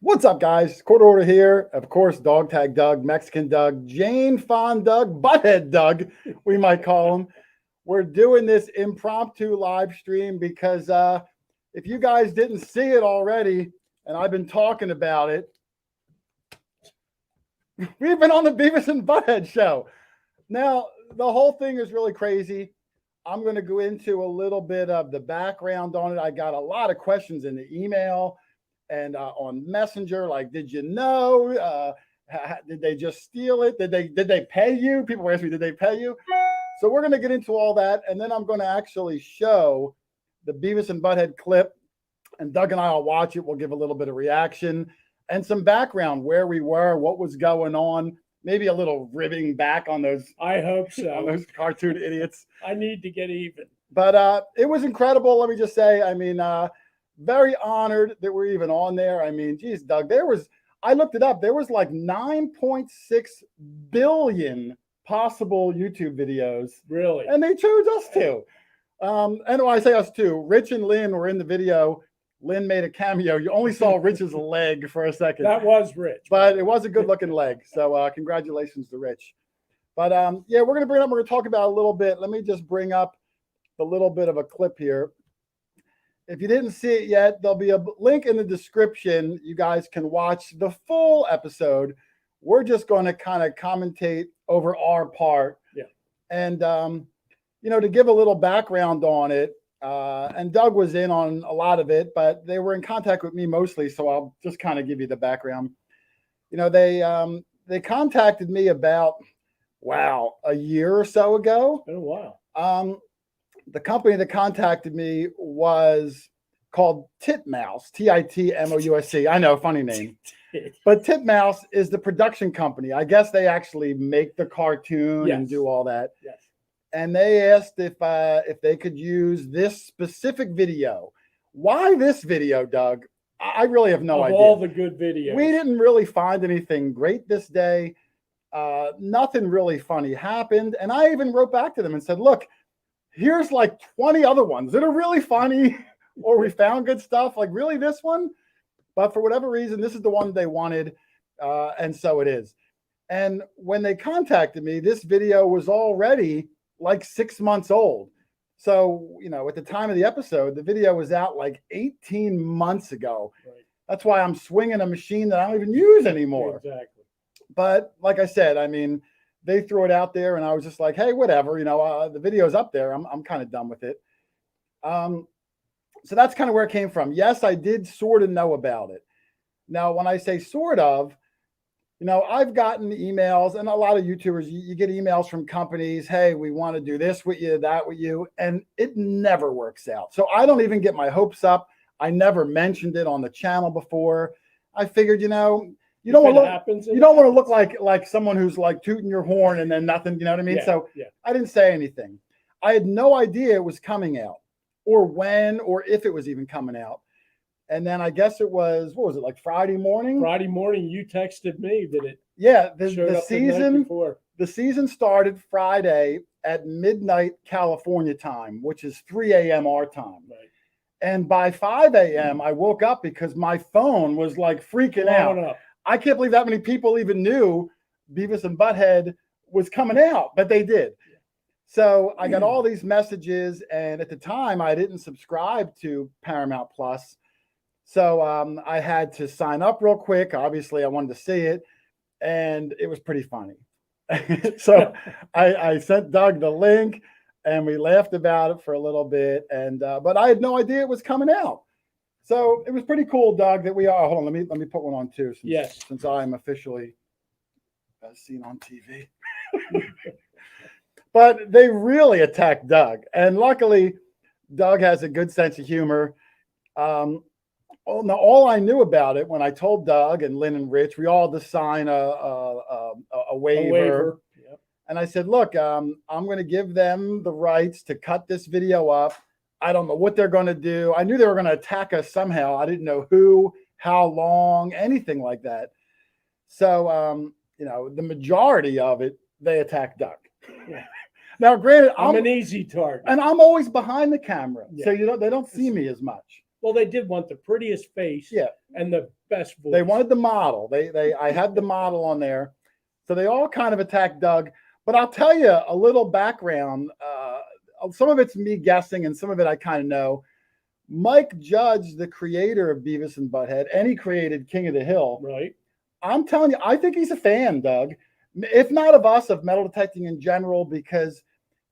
What's up, guys? Quarter Hoarder here. Of course, Dog Tag Doug, Mexican Doug, Jane Fond Doug, Butthead Doug, we might call him. We're doing this impromptu live stream because if you guys didn't see it already, and I've been talking about it, we've been on the Beavis and Butt-Head show. Now, the whole thing is really crazy. I'm going to go into a little bit of the background on it. I got a lot of questions in the email and on Messenger, like, did you know? Did they just steal it? Did they pay you? People ask me, did they pay you? So we're going to get into all that, and then I'm going to actually show the Beavis and Butt-Head clip, and Doug and I will watch it. We'll give a little bit of reaction and some background, where we were, what was going on, maybe a little ribbing back on those. I hope so. On those cartoon idiots. I need to get even. But it was incredible. Let me just say, I mean, very honored that we're even on there. I mean, geez, Doug, I looked it up. There was like 9.6 billion possible YouTube videos. Really? And they chose us too. And when I say us too, Rich and Lynn were in the video. Lynn made a cameo. You only saw Rich's leg for a second. That was Rich. But it was a good looking leg. So congratulations to Rich. But yeah, we're going to bring it up. We're going to talk about it a little bit. Let me just bring up a little bit of a clip here. If you didn't see it yet, there'll be a link in the description. You guys can watch the full episode. We're just going to kind of commentate over our part. Yeah. And, you know, to give a little background on it, and Doug was in on a lot of it, but they were in contact with me mostly. So I'll just kind of give you the background. You know, they contacted me about, wow, a year or so ago. It's been a while. The company that contacted me was called Titmouse, Titmousc. I know, funny name. But Titmouse is the production company. I guess they actually make the cartoon and do all that. Yes. And they asked if they could use this specific video. Why this video, Doug? I really have no idea. All the good videos. We didn't really find anything great this day. Nothing really funny happened. And I even wrote back to them and said, look, here's like 20 other ones that are really funny, or we found good stuff. Like, really, this one? But for whatever reason, this is the one they wanted. And so it is. And when they contacted me, this video was already like 6 months old. So, you know, at the time of the episode, the video was out like 18 months ago. Right. That's why I'm swinging a machine that I don't even use anymore. Exactly. But like I said, I mean, they threw it out there and I was just like, hey, whatever, you know, the video's up there. I'm kind of done with it. So that's kind of where it came from. Yes, I did sort of know about it. Now, when I say sort of, you know, I've gotten emails, and a lot of YouTubers, you get emails from companies, hey, we want to do this with you, that with you, and it never works out. So I don't even get my hopes up. I never mentioned it on the channel before. I figured, you know, you don't want to look like someone who's like tooting your horn and then nothing, you know what I mean? Yeah, so I didn't say anything. I had no idea it was coming out, or when, or if it was even coming out. And then I guess it was, what was it, like Friday morning? Friday morning, you texted me that it. Yeah, the season started Friday at midnight California time, which is 3 a.m. our time. Right. And by 5 a.m., I woke up because my phone was like freaking out. I can't believe that many people even knew Beavis and Butt-Head was coming out, but they did. Yeah. So I got all these messages, and at the time, I didn't subscribe to Paramount Plus. So I had to sign up real quick. Obviously, I wanted to see it, and it was pretty funny. So I sent Doug the link, and we laughed about it for a little bit. And but I had no idea it was coming out. So it was pretty cool, Doug, that we are. Hold on, let me put one on too. Since I'm officially seen on TV. But they really attacked Doug, and luckily, Doug has a good sense of humor. Now, all I knew about it when I told Doug and Lynn and Rich, we all had to sign a waiver. Yep. And I said, look, I'm going to give them the rights to cut this video up. I don't know what they're going to do. I knew they were going to attack us somehow. I didn't know who, how long, anything like that. So, you know, the majority of it, they attacked Doug. Yeah. Now, granted, I'm an easy target. And I'm always behind the camera. Yeah. So, you know, they don't see me as much. Well, they did want the prettiest face, Yeah. and the best voice. They wanted the model. I had the model on there. So they all kind of attacked Doug. But I'll tell you a little background. Some of it's me guessing, and some of it I kind of know. Mike Judge, the creator of Beavis and Butt-Head, and he created King of the Hill. Right. I'm telling you, I think he's a fan, Doug. If not of us, of metal detecting in general, because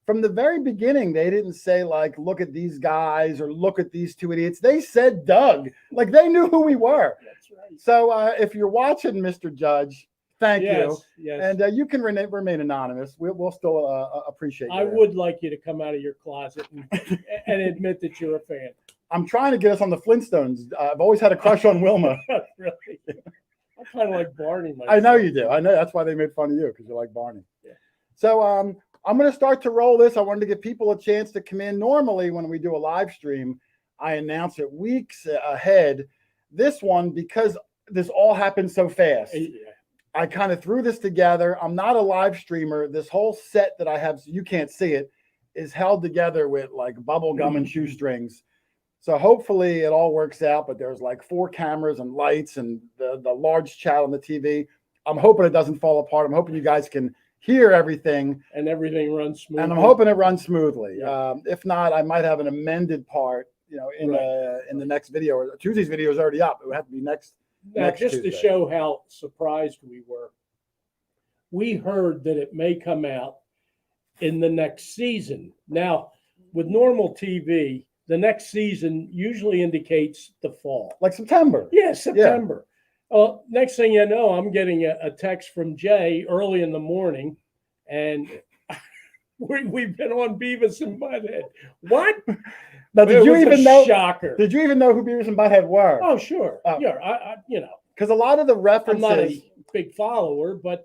from the very beginning, they didn't say, like, look at these guys or look at these two idiots. They said Doug. Like, they knew who we were. That's right. So if you're watching, Mr. Judge, thank you. Yes. And you can remain anonymous. We'll still appreciate you. I would like you to come out of your closet and admit that you're a fan. I'm trying to get us on the Flintstones. I've always had a crush on Wilma. Really? I kind of like Barney myself. I know you do. I know that's why they made fun of you, because you like Barney. Yeah. So I'm going to start to roll this. I wanted to give people a chance to come in. Normally, when we do a live stream, I announce it weeks ahead. This one, because this all happened so fast, I kind of threw this together. I'm not a live streamer. This whole set that I have, so you can't see it, is held together with like bubble gum and shoestrings. So hopefully it all works out, but there's like 4 cameras and lights and the large chat on the TV. I'm hoping it doesn't fall apart. I'm hoping you guys can hear everything. And everything runs smoothly. And I'm hoping it runs smoothly. Yeah. If not, I might have an amended part, in the next video. Tuesday's video is already up. It would have to be next just Tuesday. to show how surprised we were. We heard that it may come out in the next season. Now, with normal TV, the next season usually indicates the fall. Like September. Yeah, September. Next thing you know, I'm getting a text from Jay early in the morning, and we've been on Beavis and Butt-Head. What? Now, did you even know? Shocker. Did you even know who Beavis and Butt-Head were? Oh, sure. Yeah, I because a lot of the I'm references. not a big follower, but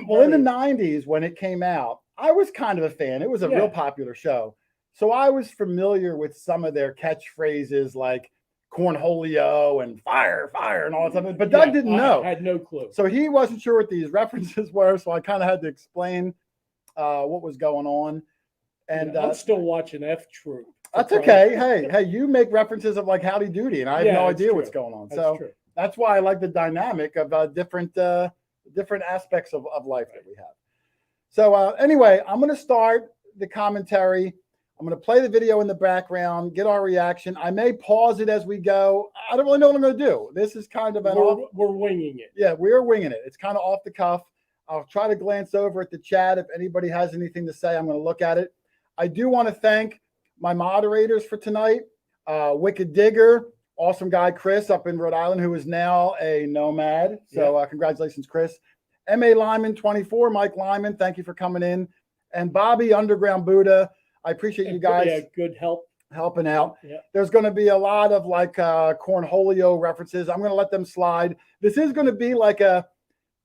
Well, in the 90s, when it came out, I was kind of a fan. It was a real popular show. So I was familiar with some of their catchphrases like cornholio and fire, and all that stuff. But Doug didn't know. I had no clue. So he wasn't sure what these references were. So I kind of had to explain what was going on. And I'm still watching F Troop. That's okay. Hey, you make references of like Howdy Doody, and I have no idea what's going on. That's true. That's why I like the dynamic of different aspects of life that we have. So anyway, I'm going to start the commentary. I'm going to play the video in the background, get our reaction. I may pause it as we go. I don't really know what I'm going to do. This is kind of we're winging it. Yeah, we're winging it. It's kind of off the cuff. I'll try to glance over at the chat. If anybody has anything to say, I'm going to look at it. I do want to thank my moderators for tonight. Wicked Digger, awesome guy Chris up in Rhode Island, who is now a nomad. So congratulations, Chris. M.A. Lyman 24, Mike Lyman, thank you for coming in. And Bobby Underground Buddha, I appreciate you guys. Yeah, good help. Helping out. Yeah. There's going to be a lot of like cornholio references. I'm going to let them slide. This is going to be like a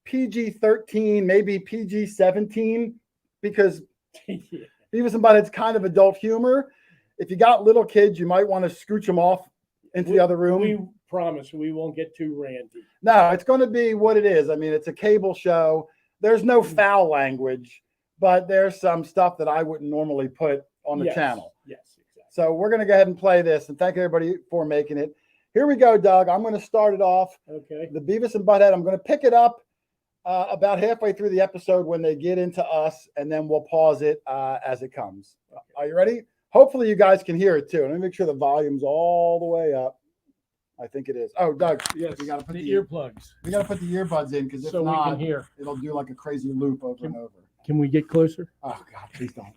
PG-13, maybe PG-17, because Beavis and Butt-Head's kind of adult humor. If you got little kids, you might want to scooch them off into the other room. We promise we won't get too randy. No, it's going to be what it is. I mean, it's a cable show. There's no foul language, but there's some stuff that I wouldn't normally put on the channel. Yes, exactly. So we're going to go ahead and play this, and thank everybody for making it. Here we go, Doug. I'm going to start it off. Okay. The Beavis and Butt-Head. I'm going to pick it up about halfway through the episode when they get into us, and then we'll pause it as it comes. Okay. Are you ready? Hopefully you guys can hear it too. Let me make sure the volume's all the way up. I think it is. Oh, Doug, yes, we got to put the earplugs. We got to put the earbuds in, because if so not, we can hear. It'll do like a crazy loop over and over. Can we get closer? Oh God, please don't.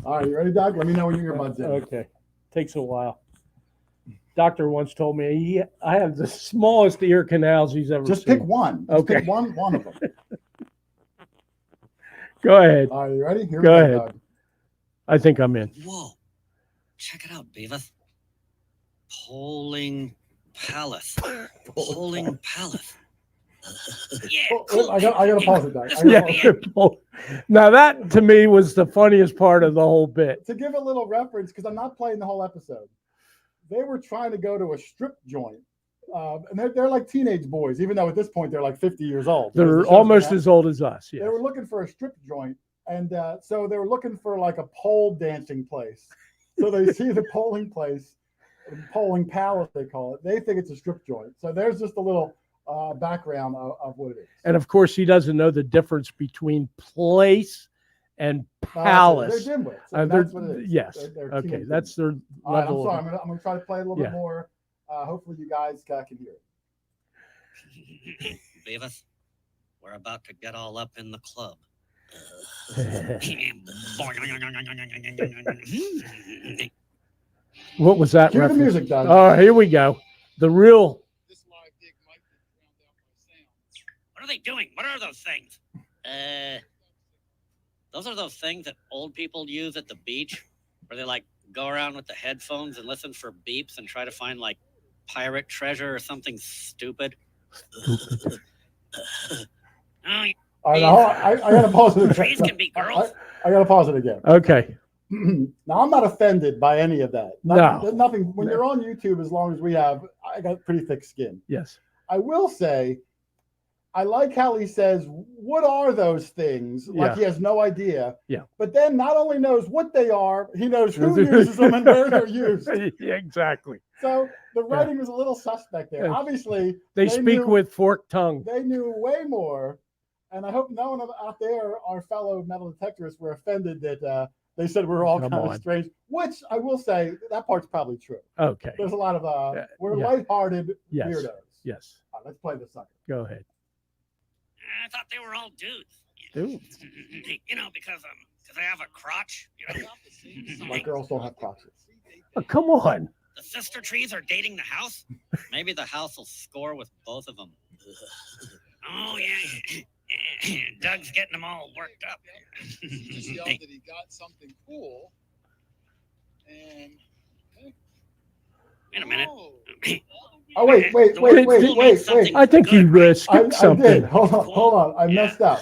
All right, you ready, Doug? Let me know when your earbuds in. Okay, takes a while. Doctor once told me I have the smallest ear canals he's ever Just seen. pick one. Okay, pick one of them. Go ahead. All right, you ready? Here go we ahead. Doug. I think I'm in. Whoa! Check it out, Beavis. Polling Palace. Polling Palace. Yeah, cool. I got to pause it, Doug. Now that to me was the funniest part of the whole bit. To give a little reference, because I'm not playing the whole episode, they were trying to go to a strip joint, and they're like teenage boys, even though at this point they're like 50 years old. They're almost as old as us. Yeah. They were looking for a strip joint, and so they were looking for like a pole dancing place. So they see the polling place, polling palace, they call it. They think it's a strip joint. So there's just a little background of what it is. And of course, he doesn't know the difference between place and palace. They're dimwits. That's what it is. Yes. They're okay, dimwits. that's their All right, I'm level. sorry. I'm going to try to play a little bit more. Hopefully, you guys can hear it. Beavis, we're about to get all up in the club. What was that? Cue the reference? music, Doug. Oh, here we go. The real. This live dig might be drowned out by sound. What are they doing? What are those things? Those are those things that old people use at the beach, where they like go around with the headphones and listen for beeps and try to find like pirate treasure or something stupid. Oh, All right, I got to pause it trees again. can be girls. I got to pause it again. Okay. Now, I'm not offended by any of that. No. There's nothing. When you're on YouTube, as long as I got pretty thick skin. Yes. I will say, I like how he says, what are those things? Like he has no idea. Yeah. But then not only knows what they are, he knows who uses them and where they're used. Yeah, exactly. So the writing was a little suspect there. Obviously, they speak with forked tongue. They knew way more. And I hope no one out there, our fellow metal detectorists, were offended that they said we were all kind of strange, which I will say that part's probably true. Okay. There's a lot of, we're lighthearted weirdos. Yes. All right, let's play this sucker. Go ahead. I thought they were all dudes. Dudes. You know, because they have a crotch. You know? My girls don't have crotches. Oh, come on. The sister trees are dating the house. Maybe the house will score with both of them. Oh yeah. Doug's getting them all worked up. He just yelled that he got something cool. And wait a minute. Oh, wait. I think you skipped something. I did. Hold on. I messed up.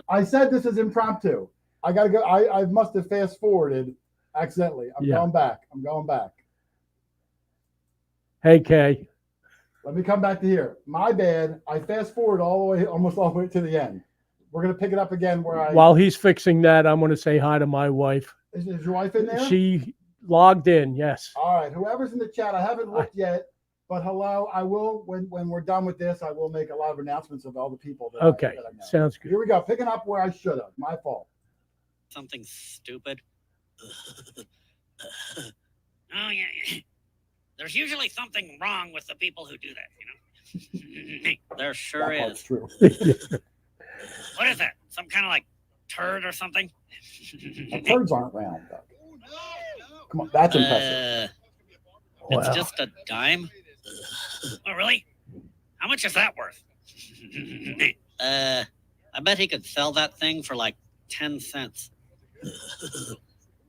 I said this is impromptu. I got to go. I must have fast forwarded accidentally. I'm going back. Hey, Kay. Let me come back to here. My bad. I fast forward almost all the way to the end. We're going to pick it up again While he's fixing that, I'm going to say hi to my wife. Is your wife in there? She logged in, yes. All right. Whoever's in the chat, I haven't looked yet, but hello. I will, when we're done with this, I will make a lot of announcements of all the people that I know. Sounds good. Here we go. Picking up where I should have. My fault. Something stupid. Oh, yeah. There's usually something wrong with the people who do that, you know? There sure is. True. What is that? Some kind of like turd or something? Turds aren't round, Doug. Come on, that's impressive. It's just a dime? Oh, really? How much is that worth? I bet he could sell that thing for like 10 cents.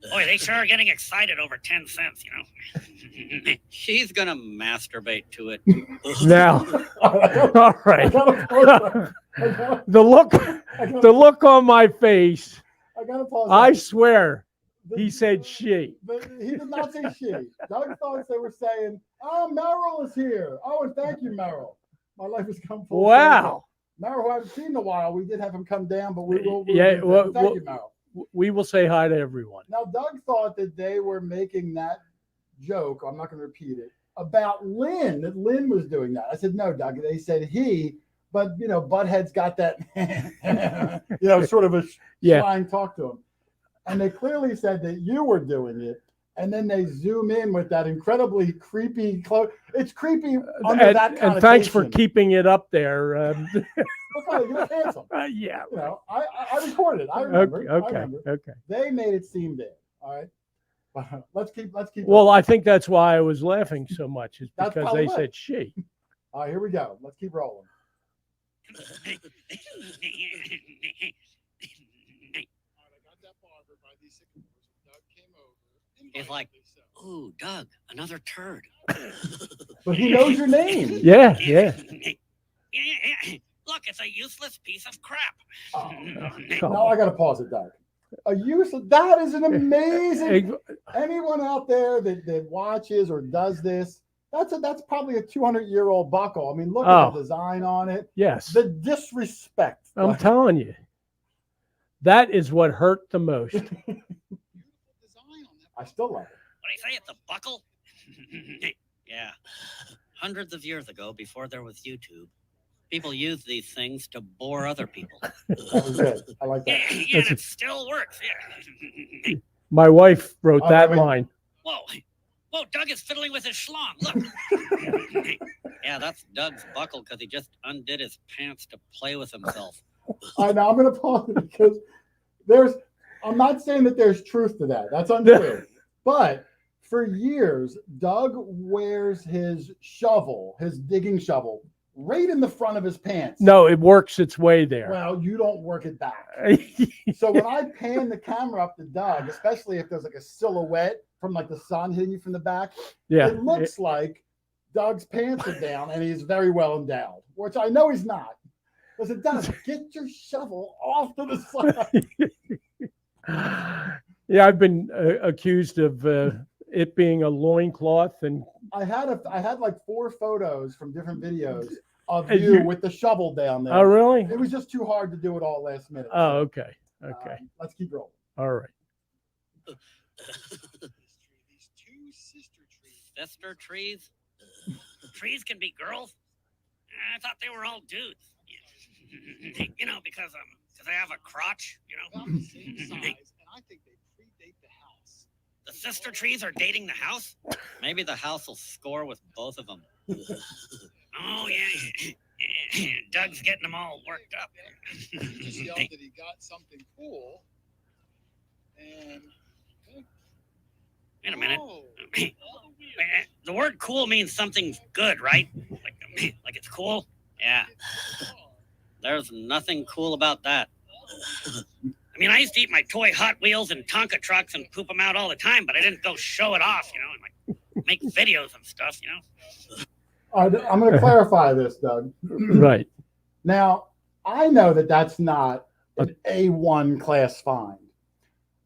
Boy, they sure are getting excited over 10 cents, you know. She's gonna masturbate to it. Now, all right. The look on my face. I swear, he said she. He did not say she. Doug thought they were saying, "Oh, Merrill is here." Oh, and thank you, Merrill. My life has come full circle. Merrill, who I haven't seen in a while, we did have him come down, but we will. Thank you, Merrill. We will say hi to everyone. Now, Doug thought that they were making that joke. I'm not going to repeat it about Lynn. That Lynn was doing that. I said, no, Doug. They said he, but you know, Butthead's got that, you know, sort of a slang talk to him, and they clearly said that you were doing it. And then they zoom in with that incredibly creepy close. It's creepy under that connotation. And thanks for keeping it up there. Okay, you're handsome. Yeah. You know, I recorded. I remember. Okay. They made it seem bad. All right. But let's keep. Well, I think that's why I was laughing so much, is because they said she. All right, here we go. Let's keep rolling. It's like, ooh, Doug, another turd. But he knows your name. Yeah. Look, it's a useless piece of crap. Now I got to pause it, Doug. That is an amazing. Anyone out there that watches or does this, that's probably a 200-year-old buckle. I mean, look at the design on it. Yes. The disrespect. I'm telling you, that is what hurt the most. I still love it. What do you say? It's a buckle? Yeah. Hundreds of years ago, before there was YouTube, people used these things to bore other people. That was good. I like that. Yeah, and it still works. Yeah. My wife wrote that wait. line. Whoa, Doug is fiddling with his schlong. Look. Yeah, that's Doug's buckle because he just undid his pants to play with himself. I know, I'm going to pause because I'm not saying that there's truth to that. That's untrue. But for years, Doug wears his shovel, his digging shovel, right in the front of his pants. No, it works its way there. Well, you don't work it back. So when I pan the camera up to Doug, especially if there's like a silhouette from like the sun hitting you from the back, it looks like Doug's pants are down and he's very well endowed, which I know he's not. I said, Doug, get your shovel off to the side. Yeah, I've been accused of it being a loincloth, and I had like 4 photos from different videos of you with the shovel down there. Oh, really? It was just too hard to do it all last minute. Oh, okay. Let's keep rolling. All right. These 2 sister trees. Sister trees? Trees can be girls? I thought they were all dudes. You know, because they have a crotch, you know. About the same size, and I think they predate the house. The sister trees are dating the house? Maybe the house will score with both of them. Oh, yeah. Doug's getting them all worked up. He just yelled that he got something cool, and Wait a minute. oh, The word cool means something's good, right? Like it's cool? Yeah. There's nothing cool about that. I mean, I used to eat my toy Hot Wheels and Tonka trucks and poop them out all the time, but I didn't go show it off, you know, and like make videos and stuff, you know. I'm going to clarify this, Doug. Right. Now, I know that that's not an A1 class find,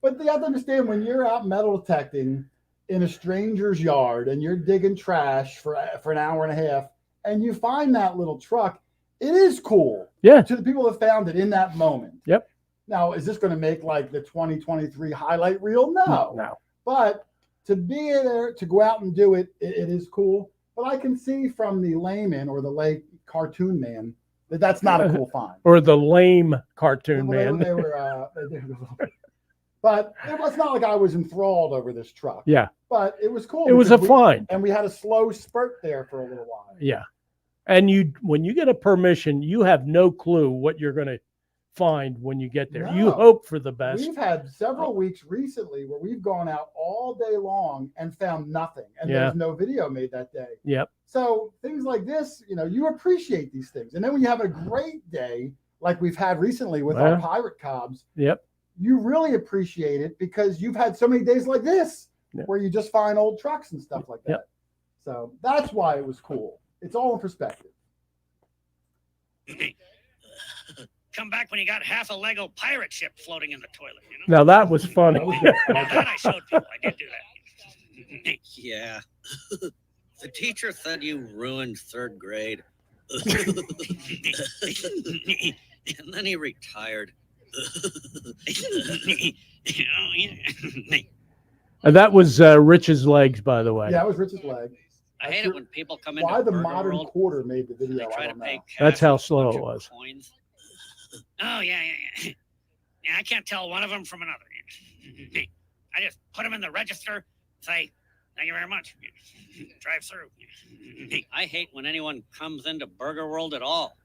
but you have to understand when you're out metal detecting in a stranger's yard and you're digging trash for an hour and a half and you find that little truck, it is cool. Yeah. To the people that found it in that moment. Yep. Now, is this going to make like the 2023 highlight reel? No. But to be there, to go out and do it, it is cool. But I can see from the layman or the lay cartoon man that that's not a cool find. Or the lame cartoon man. They were but it was not like I was enthralled over this truck. Yeah. But it was cool. It was a find. And we had a slow spurt there for a little while. Yeah. And when you get a permission, you have no clue what you're going to find when you get there. No. You hope for the best. We've had several weeks recently where we've gone out all day long and found nothing. And there's no video made that day. Yep. So things like this, you know, you appreciate these things. And then when you have a great day, like we've had recently with our pirate cobs, you really appreciate it because you've had so many days like this where you just find old trucks and stuff like that. So that's why it was cool. It's all in perspective. Come back when you got half a Lego pirate ship floating in the toilet, you know? Now that was funny. That I showed people. I did do that. Yeah. The teacher said you ruined 3rd grade. And then he retired. And that was Rich's legs, by the way. Yeah, that was Rich's leg. I hate it when people come into Why the Burger modern World, quarter made the video, they try I to don't know. pay cash That's how with a slow bunch it of was. coins. Oh, yeah. Yeah, I can't tell one of them from another. I just put them in the register, say, thank you very much. Drive through. I hate when anyone comes into Burger World at all.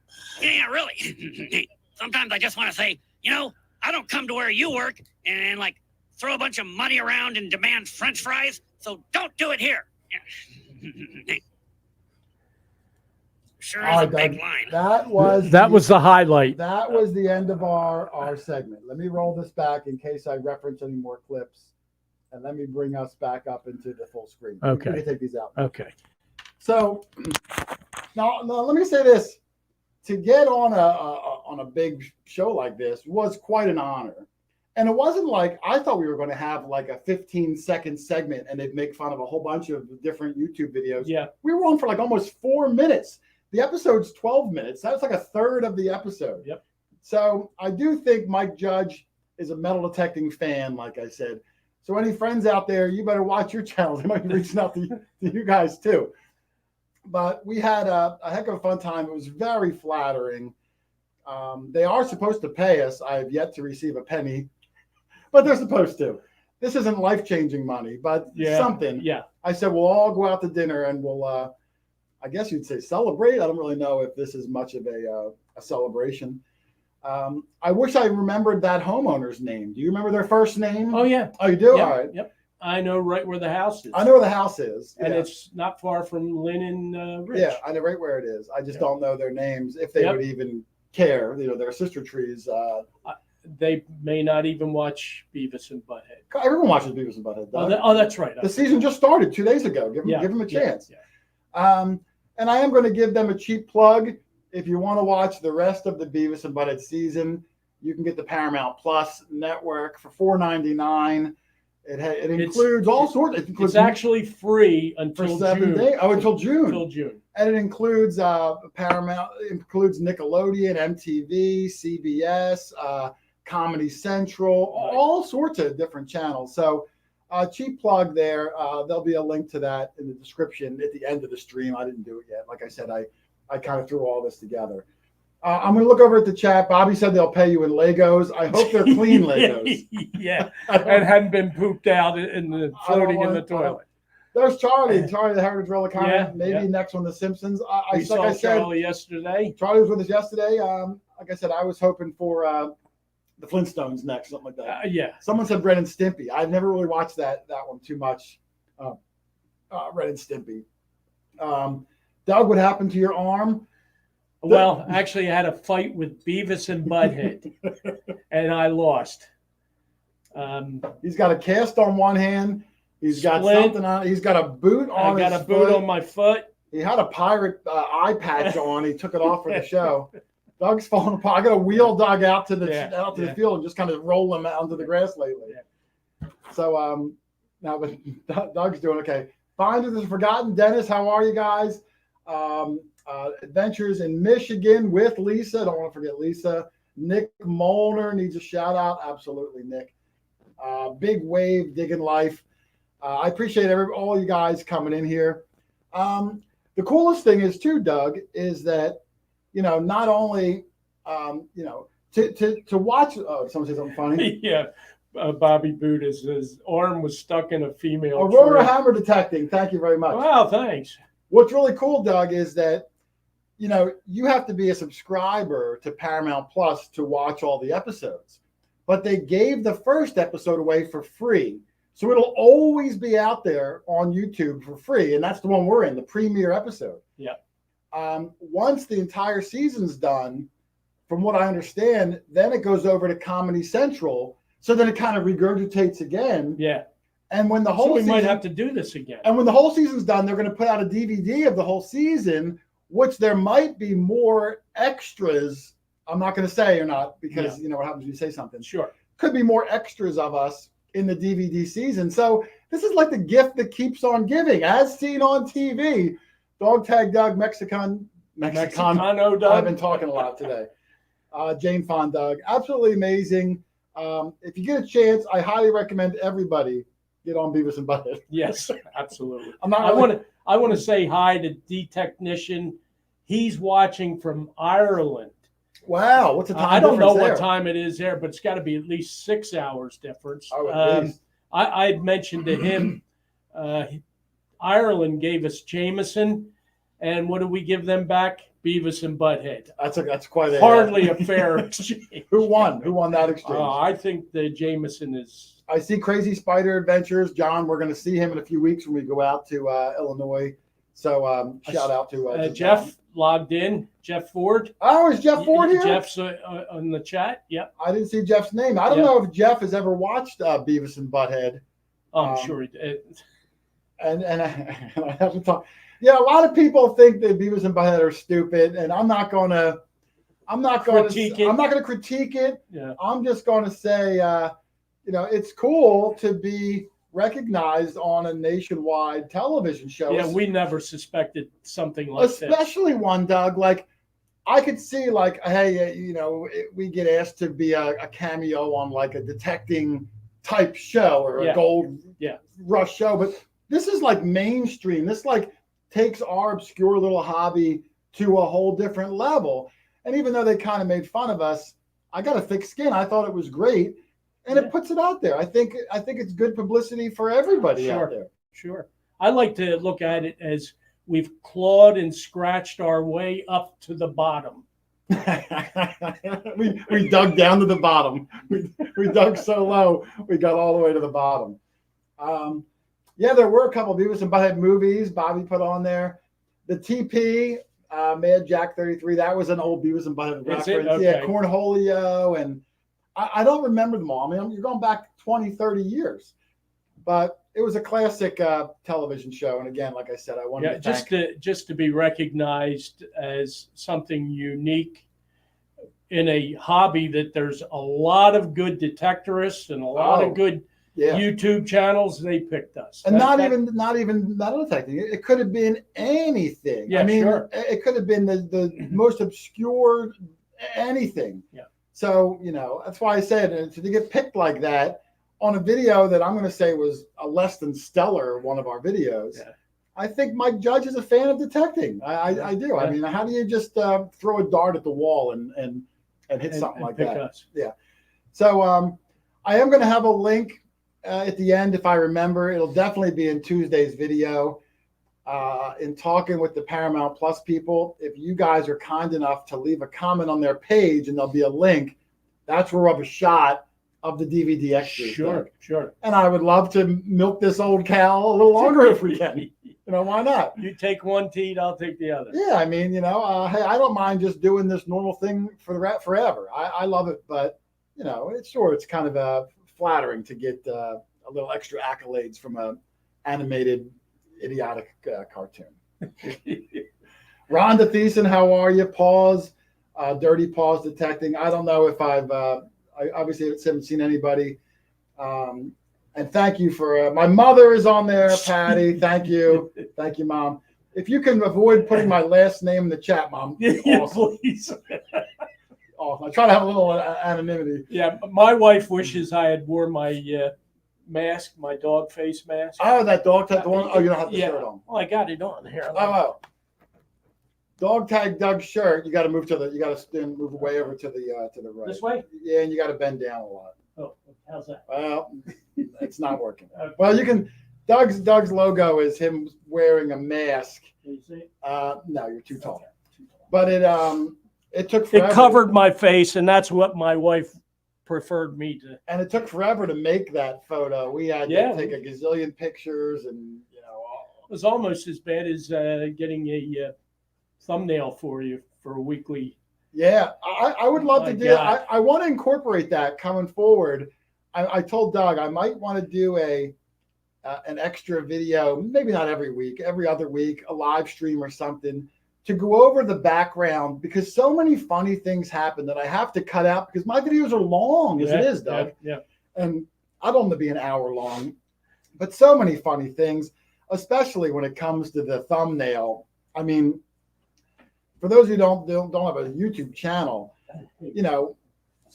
Yeah, really. Sometimes I just want to say, you know, I don't come to where you work and like throw a bunch of money around and demand French fries, so don't do it here. Sure is a big line. That was the highlight. That was the end of our segment. Let me roll this back in case I reference any more clips. And let me bring us back up into the full screen. Okay. Let me take these out. Okay. So now let me say this. To get on a big show like this was quite an honor. And it wasn't like I thought we were going to have like a 15-second segment and they'd make fun of a whole bunch of different YouTube videos. Yeah. We were on for like almost 4 minutes. The episode's 12 minutes. That's like a third of the episode. Yep. So I do think Mike Judge is a metal detecting fan, like I said. So any friends out there, you better watch your channels. They might be reaching out to you guys too. But we had a heck of a fun time. It was very flattering. They are supposed to pay us. I have yet to receive a penny, but they're supposed to. This isn't life-changing money, but something. Yeah. I said, we'll all go out to dinner and we'll, I guess you'd say celebrate. I don't really know if this is much of a celebration. I wish I remembered that homeowner's name. Do you remember their first name? Oh, yeah. Oh, you do? Yep. All right. Yep. I know right where the house is. I know where the house is. And yeah. it's not far from Lynn and Rich. Yeah, I know right where it is. I just don't know their names, if they would even care. You know, their sister trees. They may not even watch Beavis and Butt-Head. Everyone watches Beavis and Butt-Head. Oh, that's right. The season just started 2 days ago. Give them a chance. Yeah. And I am going to give them a cheap plug. If you want to watch the rest of the Beavis and Butt-Head season, you can get the Paramount Plus network for $4.99. It includes all sorts. It's actually free until for 7 June. days. Oh, until June. Until June. And it includes Paramount. It includes Nickelodeon, MTV, CBS, Comedy Central, all sorts of different channels. So cheap plug there. There'll be a link to that in the description at the end of the stream. I didn't do it yet. Like I said, I kind of threw all this together. I'm going to look over at the chat. Bobby said they'll pay you in Legos. I hope they're clean Legos. Yeah, and hadn't been pooped out in the floating in the toilet. There's Charlie. Charlie, the Heritage Relic comment. Yeah, Maybe next on The Simpsons. We saw Charlie yesterday. Charlie was with us yesterday. Like I said, I was hoping for the Flintstones next, something like that. Yeah. Someone said Ren and Stimpy. I've never really watched that one too much. Ren and Stimpy. Doug, what happened to your arm? Well, actually, I had a fight with Beavis and Butt-Head, and I lost. He's got a cast on one hand. He's got something on. He's got a boot on. I got a boot on my foot. He had a pirate eye patch on. He took it off for the show. Doug's falling apart. I got to wheel Doug out to the field and just kind of roll him out onto the grass lately. Yeah. So now, but Doug's doing okay. Finders of the Forgotten. Dennis, how are you guys? Adventures in Michigan with Lisa. Don't want to forget Lisa. Nick Molnar needs a shout out. Absolutely, Nick. Big Wave, Digging Life. I appreciate all you guys coming in here. The coolest thing is too, Doug, is that, not only, to watch. Oh, someone say something funny. Yeah. Bobby Buddha's his arm was stuck in a female. Aurora Hammer Detecting. Thank you very much. Wow, thanks. What's really cool, Doug, is that you have to be a subscriber to Paramount Plus to watch all the episodes. But they gave the first episode away for free. So it'll always be out there on YouTube for free. And that's the one we're in, the premiere episode. Yeah. Once the entire season's done, from what I understand, then it goes over to Comedy Central. So then it kind of regurgitates again. Yeah. And when the whole season, might have to do this again. And when the whole season's done, they're going to put out a DVD of the whole season, which there might be more extras. I'm not going to say or not, because you know what happens when you say something. Sure. Could be more extras of us in the DVD season. So this is like the gift that keeps on giving, as seen on TV. Dog Tag Doug, Mexicano Doug. I've been talking a lot today. Jane Fond Doug. Absolutely amazing. If you get a chance, I highly recommend everybody get on Beavis and Butt-Head. Yes, absolutely. I want to say hi to D Technician. He's watching from Ireland. Wow, what's the time? I don't know what time it is there, but it's got to be at least 6 hours difference. I mentioned to him, Ireland gave us Jameson, and what do we give them back? Beavis and Butt-Head. That's quite hardly a fair exchange. Who won? Who won that exchange? I think the Jameson is. I see Crazy Spider Adventures. John, we're going to see him in a few weeks when we go out to Illinois. So shout out to Jeff John. Logged in. Jeff Ford. Oh, is Jeff Ford here? Jeff's on the chat. Yep. I didn't see Jeff's name. I don't know if Jeff has ever watched Beavis and Butt-Head. I'm sure he did. And I haven't talked. Yeah, a lot of people think that Beavis and Butt-Head are stupid, and I'm not going to critique it. Yeah. I'm just going to say, it's cool to be recognized on a nationwide television show. Yeah, we never suspected something like this. Especially one, Doug. Like, I could see, like, hey, we get asked to be a cameo on like a detecting type show or a gold rush show, but this is like mainstream. This like takes our obscure little hobby to a whole different level. And even though they kind of made fun of us, I got a thick skin. I thought it was great, and it puts it out there. I think it's good publicity for everybody out there. Sure. I like to look at it as we've clawed and scratched our way up to the bottom. we dug down to the bottom. We dug so low, we got all the way to the bottom. There were a couple of Beavis and Butt-Head movies Bobby put on there. The TP, Mad Jack 33, that was an old Beavis and Butt-Head reference. Okay. Yeah, Cornholio, and I don't remember them all. I mean, you're going back 20, 30 years. But it was a classic television show. And again, like I said, I wanted to just to be recognized as something unique in a hobby that there's a lot of good detectorists and a lot of good YouTube channels. They picked us, and not even metal detecting. It could have been anything. Yeah, I mean, it could have been the most obscure anything. Yeah. So that's why I said to get picked like that on a video that I'm going to say was a less than stellar one of our videos. Yeah. I think Mike Judge is a fan of detecting. I do. Yeah. I mean, how do you just throw a dart at the wall and hit something like that? Us. Yeah. So I am going to have a link at the end if I remember. It'll definitely be in Tuesday's video. In talking with the Paramount Plus people, if you guys are kind enough to leave a comment on their page and there'll be a link, that's where we'll have a shot of the DVD extras. Sure. And I would love to milk this old cow a little longer if we can. Why not? You take one teat, I'll take the other. Yeah, I mean, hey, I don't mind just doing this normal thing forever. I love it, but it's kind of flattering to get a little extra accolades from a animated idiotic cartoon. Rhonda Thiessen, how are you? Paws, Dirty Paws Detecting. I don't know if I obviously haven't seen anybody. And thank you for my mother is on there, Patty. Thank you, Mom. If you can avoid putting my last name in the chat, Mom, awesome. Please. Awesome. I try to have a little anonymity. Yeah, my wife wishes I had worn my mask, my dog face mask. Oh, that dog tag one. Oh, you don't have the shirt on. Oh, I got it on here. Oh. Dog tag Doug shirt. You got to move move way over to the right. This way? Yeah, and you got to bend down a lot. Oh, how's that? Well, it's not working. Okay. Well, you can. Doug's logo is him wearing a mask. Can you see? No, you're too tall. But it took forever. It covered my face, and that's what my wife preferred me to. And it took forever to make that photo. We had to take a gazillion pictures, and it was almost as bad as getting a thumbnail for you for a weekly. Yeah, I would love to do. I want to incorporate that coming forward. I told Doug I might want to do an extra video, maybe not every week, every other week, a live stream or something, to go over the background, because so many funny things happen that I have to cut out because my videos are long as it is, Doug. Yeah. And I don't want to be an hour long, but so many funny things, especially when it comes to the thumbnail. I mean, for those who don't have a YouTube channel,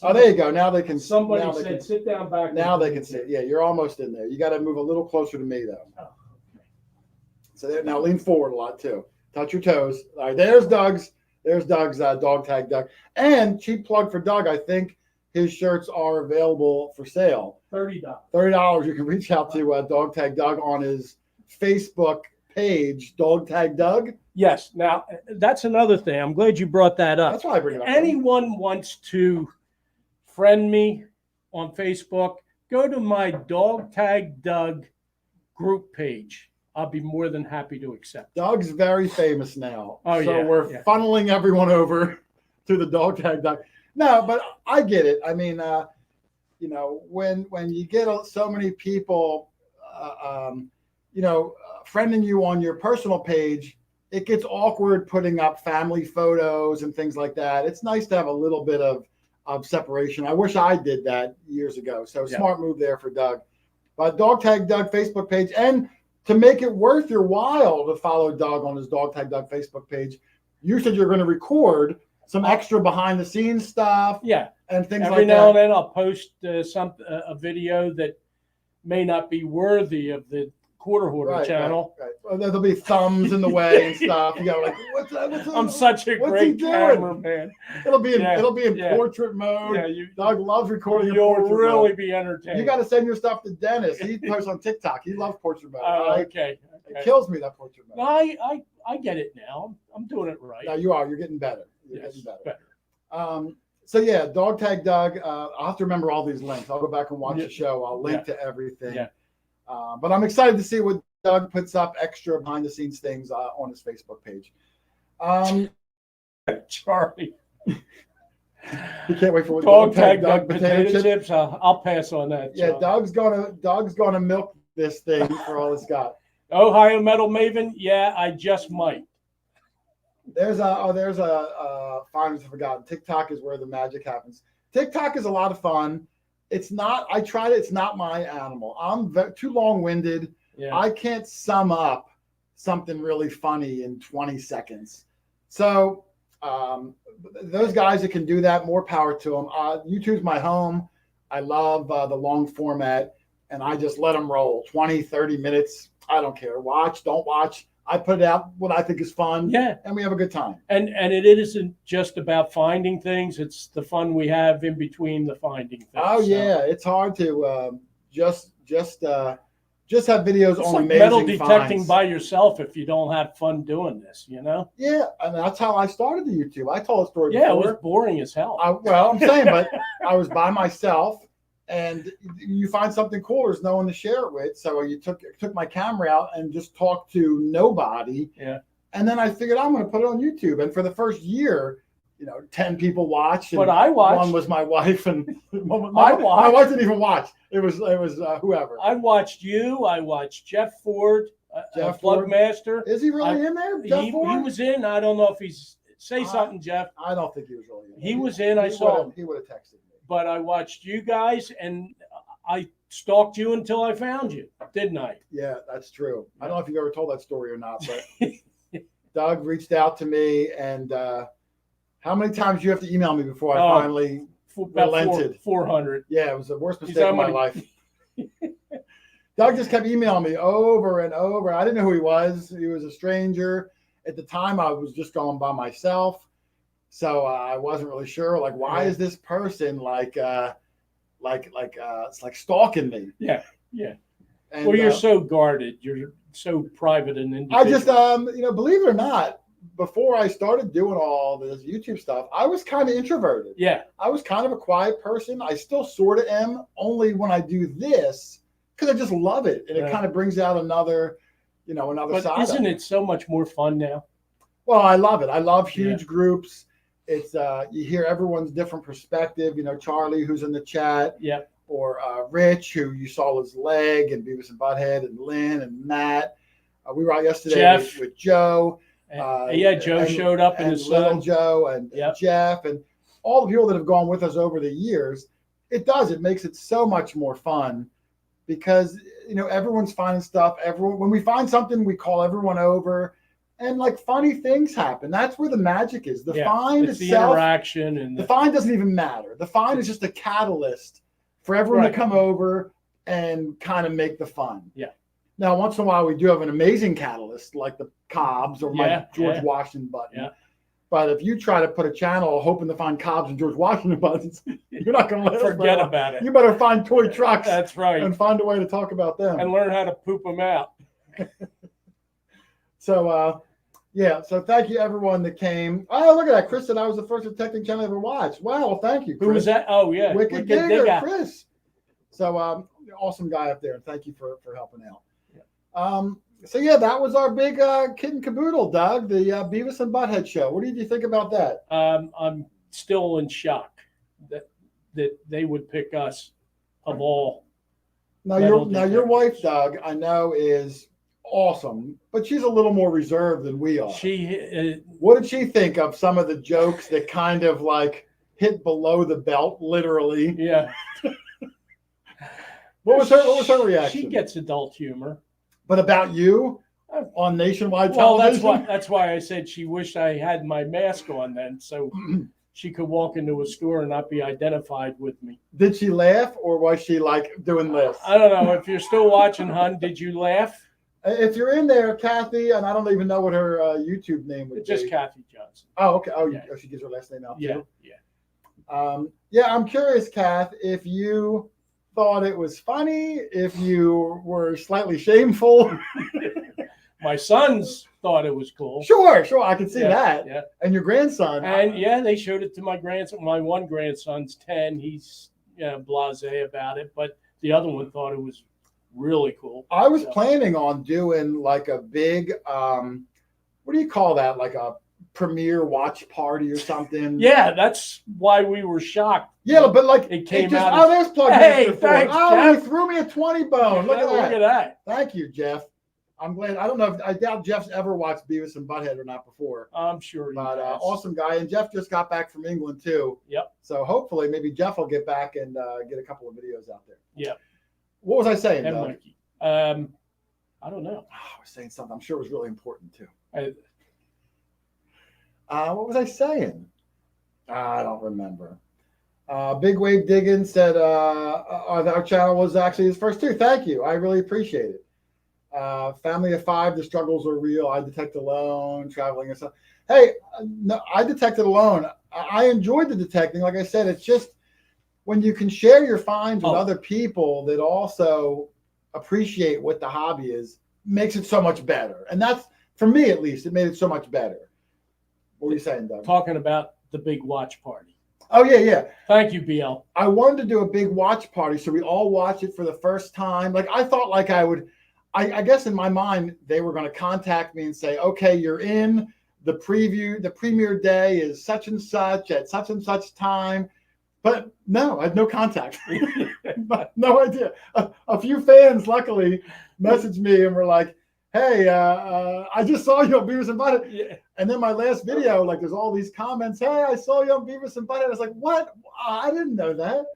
oh, there you go. Now they can. Somebody said, sit down back. Now they can see. Yeah, you're almost in there. You got to move a little closer to me, though. Oh. So there, now lean forward a lot, too. Touch your toes. All right, there's Doug's dog tag Doug. And cheap plug for Doug, I think his shirts are available for sale. $30. $30. You can reach out to Dog Tag Doug on his Facebook page, Dog Tag Doug. Yes. Now, that's another thing. I'm glad you brought that up. That's why I bring it up. Anyone wants to friend me on Facebook, go to my Dog Tag Doug group page. I'll be more than happy to accept. Doug's very famous now. Oh, so we're funneling everyone over to the Dog Tag Doug. No, but I get it. I mean, when you get so many people, friending you on your personal page, it gets awkward putting up family photos and things like that. It's nice to have a little bit of separation. I wish I did that years ago. So smart move there for Doug. But Dog Tag Doug Facebook page, and to make it worth your while to follow Doug on his Dog Tag Doug Facebook page, you said you're going to record some extra behind the scenes stuff. Yeah. And things Every like now and that. then I'll post a video that may not be worthy of the Quarter Hoarder channel. Right. Well, there'll be thumbs in the way and stuff. You know, like what's that? I'm such a great cameraman. It'll be in portrait mode. Yeah, Doug loves recording. You'll portrait really mode. be entertained. You got to send your stuff to Dennis. He posts on TikTok. He loves portrait mode. Okay. It kills me, that portrait mode. No, I get it now. I'm doing it right. No, you are. You're getting better. You're Yes, getting better. So yeah, Dog Tag Doug. I'll have to remember all these links. I'll go back and watch the show. I'll link to everything. Yeah. But I'm excited to see what Doug puts up extra behind the scenes things on his Facebook page. Charlie. You can't wait for what Dog Tag Doug potato chips. I'll pass on that. Yeah, Doug's gonna milk this thing for all it's got. Ohio Metal Maven. Yeah, I just might. There's a finally forgotten. TikTok is where the magic happens. TikTok is a lot of fun. It's not. I tried it. It's not my animal. I'm too long-winded. Yeah. I can't sum up something really funny in 20 seconds. So those guys that can do that, more power to them. YouTube's my home. I love the long format, and I just let them roll 20, 30 minutes. I don't care. Watch, don't watch. I put out what I think is fun. Yeah. And we have a good time. And it isn't just about finding things. It's the fun we have in between the finding things. Oh, yeah. It's hard to just have videos It's on like amazing metal detecting finds. by yourself if you don't have fun doing this, you know? Yeah. And that's how I started the YouTube. I told a story Yeah, before. it was boring as hell. Well, I'm saying, but I was by myself. And you find something cool, there's no one to share it with. So you took my camera out and just talked to nobody. Yeah. And then I figured I'm going to put it on YouTube. And for the first year, 10 people watched. And But I watched. One was my wife, and I watched. my wife didn't even watch. It was whoever. I watched you. I watched Jeff Ford, Jeff Ford. Plugmaster. Is he really in there? He was in. I don't know if he's something, Jeff. I don't think he was really in. He was in. I saw him. He would have texted me. But I watched you guys, and I stalked you until I found you, didn't I? Yeah, that's true. I don't know if you've ever told that story or not, but Doug reached out to me, and how many times do you have to email me before I finally relented? 400. Yeah, it was the worst mistake of my life. Doug just kept emailing me over and over. I didn't know who he was. He was a stranger. At the time, I was just going by myself. So I wasn't really sure, like, why is this person like it's like stalking me? Yeah, yeah. And, well, you're so guarded. You're so private and individual. I just, believe it or not, before I started doing all this YouTube stuff, I was kind of introverted. Yeah. I was kind of a quiet person. I still sort of am, only when I do this, because I just love it, and it kind of brings out another but side. Isn't it so much more fun now? Well, I love it. I love huge groups. It's you hear everyone's different perspective. Charlie, who's in the chat, or Rich, who you saw his leg, and Beavis and Butt-Head, and Lynn and Matt. We were out yesterday with Joe. Joe showed up and his son, Joe, and Jeff, and all the people that have gone with us over the years. It makes it so much more fun because everyone's finding stuff. When we find something, we call everyone over. And like funny things happen. That's where the magic is. The find it's itself, the interaction, and the find doesn't even matter. The find is just a catalyst for everyone to come over and kind of make the fun. Yeah. Now, once in a while, we do have an amazing catalyst, like the Cobbs or my George Washington button. Yeah. But if you try to put a channel hoping to find Cobbs and George Washington buttons, you're not going to forget about it. You better find toy trucks. That's right. And find a way to talk about them and learn how to poop them out. So, so thank you everyone that came. Oh, look at that. Chris said I was the first detecting channel I ever watched. Wow, well, thank you, Chris. Who was that? Oh, yeah. Wicked Digger, Chris. So, awesome guy up there. Thank you for helping out. Yeah. That was our big kid and caboodle, Doug, the Beavis and Butt-Head show. What did you think about that? I'm still in shock that they would pick us of all. Now, your wife, Doug, I know is awesome, but she's a little more reserved than we are. What did she think of some of the jokes that kind of like hit below the belt, literally? Yeah. What was her reaction? She gets adult humor. But about you? on nationwide Well, television. that's why I said she wished I had my mask on then, so she could walk into a store and not be identified with me. Did she laugh, or was she like doing this? I don't know. If you're still watching, hun, did you laugh? If you're in there, Kathy, and I don't even know what her YouTube name would Just be. Kathy Johnson. Oh, okay. Oh, Yeah. she gives her last name out Yeah, too. yeah. Yeah, I'm curious, Kath, if you thought it was funny, if you were slightly shameful. My sons thought it was cool. Sure, I can see Yeah, that. yeah. And your grandson. And yeah, they showed it to my grandson. My one grandson's 10. He's blasé about it, but the other one thought it was really cool. I was planning on doing like a big, what do you call that? Like a premiere watch party or something. Yeah, that's why we were shocked. Yeah, but like it came just, out. Oh, there's Plug Hey, Mr. Ford. thanks, Oh, Jeff. he threw me a 20 bone. Look at that. Look at that. Thank you, Jeff. I'm glad. I don't know. I doubt Jeff's ever watched Beavis and Butt-Head or not before. I'm sure he But has. awesome guy. And Jeff just got back from England too. Yep. So hopefully maybe Jeff will get back and get a couple of videos out there. Yep. What was I saying, And Doug? Mikey. I don't know. I was saying something. I'm sure it was really important too. I- What was I saying? I don't remember. Big Wave Diggin said our channel was actually his first too. Thank you. I really appreciate it. Family of 5, the struggles are real. I detect alone, traveling and stuff. Hey, no, I detected alone. I enjoyed the detecting. Like I said, it's just when you can share your finds with other people that also appreciate what the hobby is, makes it so much better. And that's, for me at least, it made it so much better. What were you saying, Doug? Talking about the big watch party. Oh, yeah. Thank you, BL. I wanted to do a big watch party so we all watch it for the first time. Like I thought like I would, I guess in my mind, they were going to contact me and say, okay, you're in the preview. The premiere day is such and such at such and such time. But no, I had no contact. No idea. A few fans, luckily, messaged me and were like, hey, I just saw you on Beavis and Butt-Head. Yeah. And then my last video, like there's all these comments. Hey, I saw you on Beavis and Butt-Head. I was like, what? I didn't know that.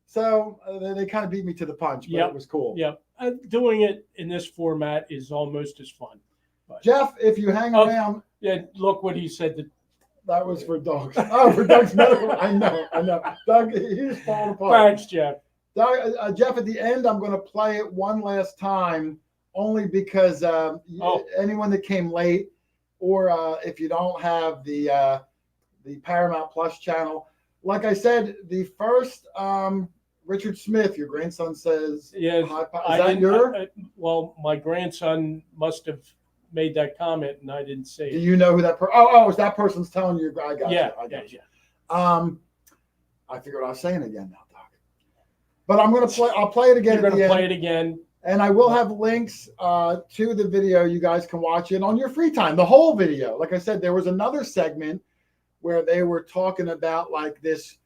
So they kind of beat me to the punch, but it was cool. Yep. Doing it in this format is almost as fun. But, Jeff, if you hang around. Yeah, look what he said. That was for dogs. Oh, for Doug's medical. I know. Doug, he's falling apart. Thanks, Jeff. Doug, Jeff, at the end, I'm going to play it one last time, only because anyone that came late, or if you don't have the Paramount Plus channel, like I said, the first Richard Smith, your grandson says, Yeah, well, my grandson must have made that comment and I didn't see it. Do you know who that person? Oh, is that person's telling you? I got you. I got you. I figured what I was saying again now, Doc. But I'm gonna play. I'll play it again. You're gonna play it again, and I will have links to the video. You guys can watch it on your free time. The whole video. Like I said, there was another segment where they were talking about like this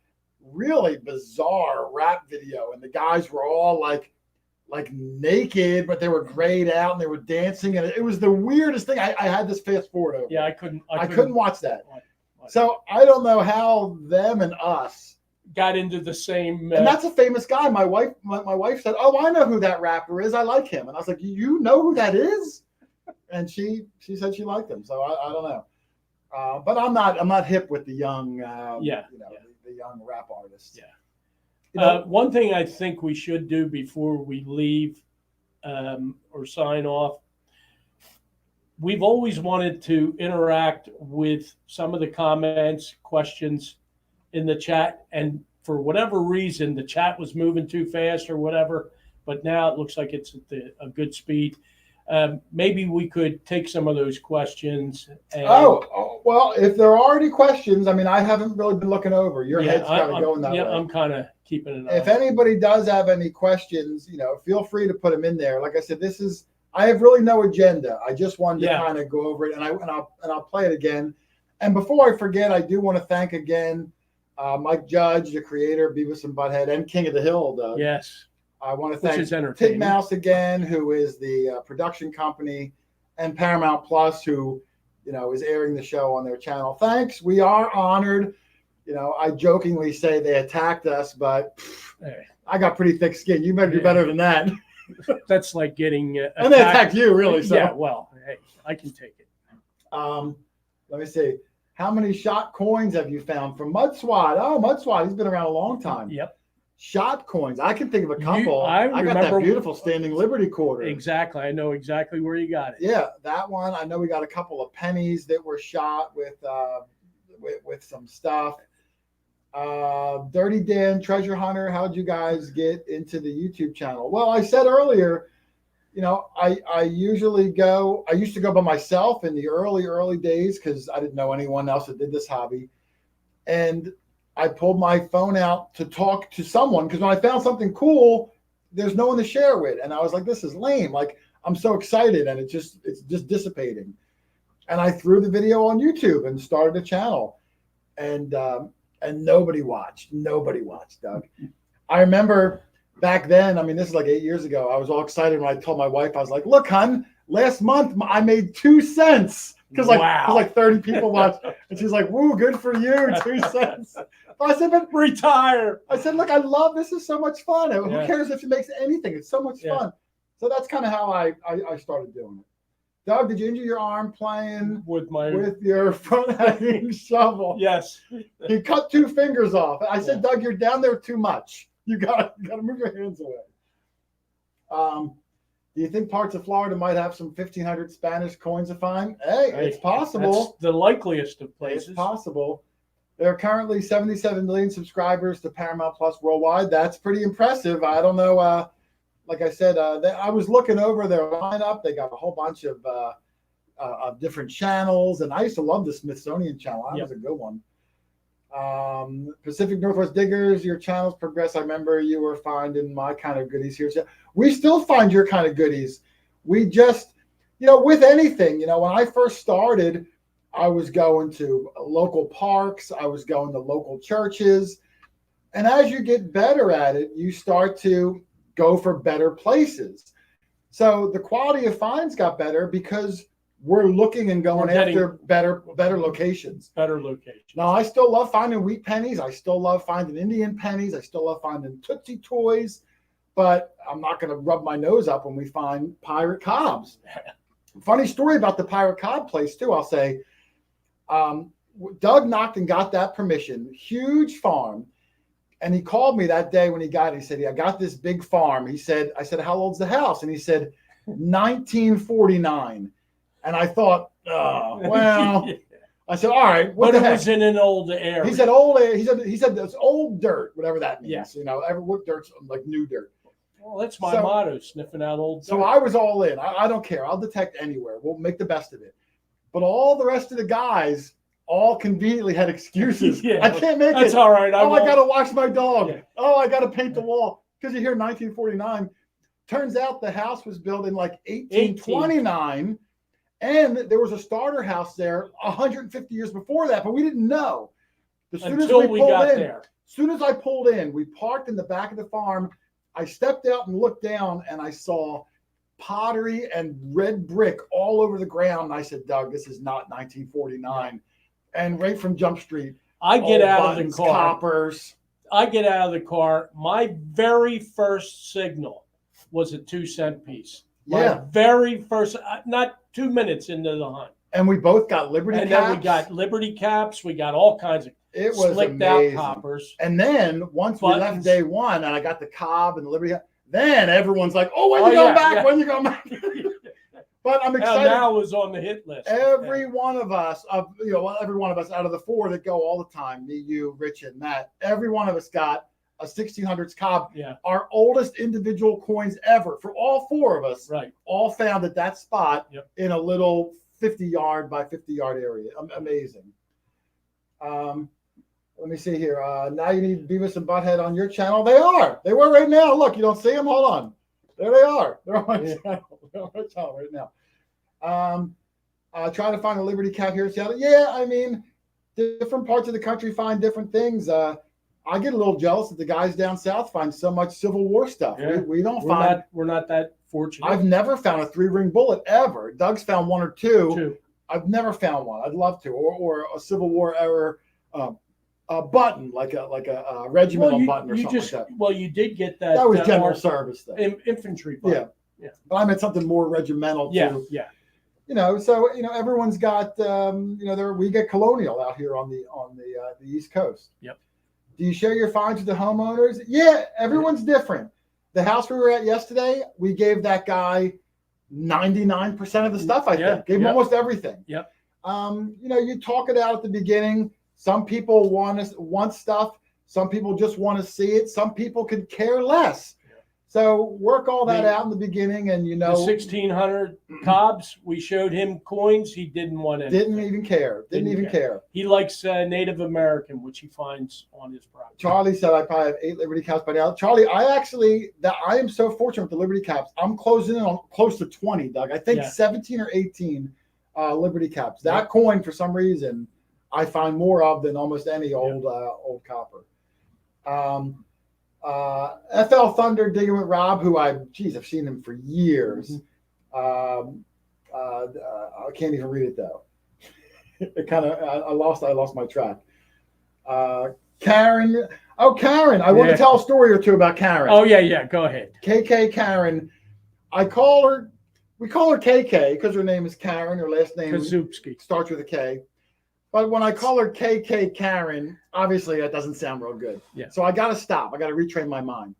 really bizarre rap video, and the guys were all like naked, but they were grayed out and they were dancing, and it was the weirdest thing. I had this fast forward over. Yeah, I couldn't watch that. So I don't know how them and us got into the same. And that's a famous guy. My wife said, "Oh, I know who that rapper is. I like him." And I was like, "You know who that is?" And she said she liked him. So I don't know. But I'm not hip with the young, the young rap artists. Yeah. You know, one thing I think we should do before we leave or sign off, we've always wanted to interact with some of the comments, questions in the chat. And for whatever reason, the chat was moving too fast or whatever, but now it looks like it's at a good speed. Maybe we could take some of those questions. And, well, if there are any questions, I mean, I haven't really been looking over. Your head's kind of going that way. Yeah, I'm kind of keeping an eye. If anybody does have any questions, feel free to put them in there. Like I said, I have really no agenda. I just wanted to kind of go over it, and I'll play it again. And before I forget, I do want to thank again Mike Judge, the creator of Beavis and Butt-Head and King of the Hill. Doug. Yes. I want to thank Tig Mouse again, who is the production company, and Paramount Plus, who is airing the show on their channel. Thanks. We are honored. I jokingly say they attacked us, but I got pretty thick skin. You better do better than that. That's like getting And they attacked you, really. So. Yeah, well, hey, I can take it. Let me see. How many shot coins have you found from Mud Swat? Oh, Mud Swat, he's been around a long time. Yep. Shot coins. I can think of a couple. I got that beautiful Standing Liberty quarter. Exactly. I know exactly where you got it. Yeah, that one. I know we got a couple of pennies that were shot with some stuff. Dirty Dan, Treasure Hunter, how'd you guys get into the YouTube channel? Well, I said earlier, I used to go by myself in the early days because I didn't know anyone else that did this hobby. And I pulled my phone out to talk to someone because when I found something cool, there's no one to share with. And I was like, this is lame. Like, I'm so excited and it's just dissipating. And I threw the video on YouTube and started a channel. And nobody watched. Nobody watched, Doug. I remember back then, I mean, this is like 8 years ago. I was all excited when I told my wife, I was like, look, hon, last month I made 2 cents. Because like 30 people watched. And she's like, woo, good for you, 2 cents. I said, but retire. I said, look, I love this. Is so much fun. Who cares if it makes anything? It's so much fun. So that's kind of how I started doing it. Doug, did you injure your arm playing with your front-hanging shovel? Yes. He cut 2 fingers off. I said, Doug, you're down there too much. You gotta move your hands away. Do you think parts of Florida might have some 1500 Spanish coins to find? Hey, it's possible. That's the likeliest of places. It's possible. There are currently 77 million subscribers to Paramount Plus worldwide. That's pretty impressive. I don't know. Like I said, I was looking over their lineup. They got a whole bunch of different channels, and I used to love the Smithsonian Channel. That was a good one. Pacific Northwest Diggers, your channels progress. I remember you were finding my kind of goodies here. We still find your kind of goodies. We just, with anything, when I first started, I was going to local parks. I was going to local churches. And as you get better at it, you start to go for better places. So the quality of finds got better because we're looking and going after better locations. Better locations. Now, I still love finding wheat pennies. I still love finding Indian pennies. I still love finding Tootsie Toys. But I'm not going to rub my nose up when we find pirate cobs. Funny story about the pirate cob place, too, I'll say. Doug knocked and got that permission. Huge farm. And he called me that day when he got it. He said, I got this big farm. I said, how old's the house? And he said, 1949. And I thought, oh, well, I said, all right. But it was in an old area. He said, old. He said, that's old dirt, whatever that means. Yes. What dirt's like new dirt. Well, that's my motto, sniffing out old dirt. So I was all in. I don't care. I'll detect anywhere. We'll make the best of it. But all the rest of the guys all conveniently had excuses. I can't make it. That's all right. I got to wash my dog. Yeah. Oh, I got to paint the wall. Because you hear 1949. Turns out the house was built in like 1829. And there was a starter house there 150 years before that. But we didn't know. As soon as we got there. As soon as I pulled in, we parked in the back of the farm. I stepped out and looked down and I saw pottery and red brick all over the ground. And I said, Doug, this is not 1949. And right from Jump Street, I get out of the car. Coppers. I get out of the car. My very first signal was a 2-cent piece. My very first, not 2 minutes into the hunt. And we both got Liberty caps. And then we got Liberty caps. We got all kinds of slicked out coppers. And then once we left day one and I got the cob and the Liberty, then everyone's like, oh, when you going back? When you going back? But I'm excited. Now is on the hit list. Every one of us, every one of us out of the 4 that go all the time, me, you, Rich, and Matt, every one of us got a 1600s cob. Yeah. Our oldest individual coins ever for all 4 of us. Right. All found at that spot in a little 50-yard by 50-yard area. Amazing. Let me see here. Now you need Beavis and Butt-Head on your channel. They are. They were right now. Look, you don't see them? Hold on. There they are. They're on my channel. They're on my channel right now. Trying to find a Liberty cap here in Seattle. Yeah, I mean, different parts of the country find different things. I get a little jealous that the guys down south find so much Civil War stuff. Yeah. We don't find. We're not that fortunate. I've never found a 3-ring bullet ever. Doug's found 1 or 2. I've never found one. I'd love to, or a Civil War era a button, like a regimental button or something like that. Well, you did get that. That was general service though. Infantry button. Yeah. But I meant something more regimental too. Yeah. So everyone's got we get colonial out here on the East Coast. Yep. Do you share your finds with the homeowners? Yeah, everyone's different. The house we were at yesterday, we gave that guy 99% of the stuff. I think gave him almost everything. Yep. You talk it out at the beginning. Some people want stuff. Some people just want to see it. Some people could care less. Yeah. So work all that out in the beginning, and the 1600 Cobbs. We showed him coins. He didn't want it. Didn't even care. Didn't even care. He likes Native American, which he finds on his property. Charlie said I probably have 8 Liberty Caps by now. Charlie, I am so fortunate with the Liberty Caps. I'm closing in on close to 20, Doug. I think 17 or 18 Liberty Caps. That coin, for some reason, I find more of than almost any old copper. FL Thunder digging with Rob, who I've seen him for years. I can't even read it though. It kind of I lost my track. Karen. Oh, Karen. I want to tell a story or two about Karen. Oh, yeah. Go ahead. KK Karen. We call her KK because her name is Karen. Her last name Kazupski starts with a K. But when I call her KK Karen, obviously that doesn't sound real good. Yeah. So I got to stop. I got to retrain my mind.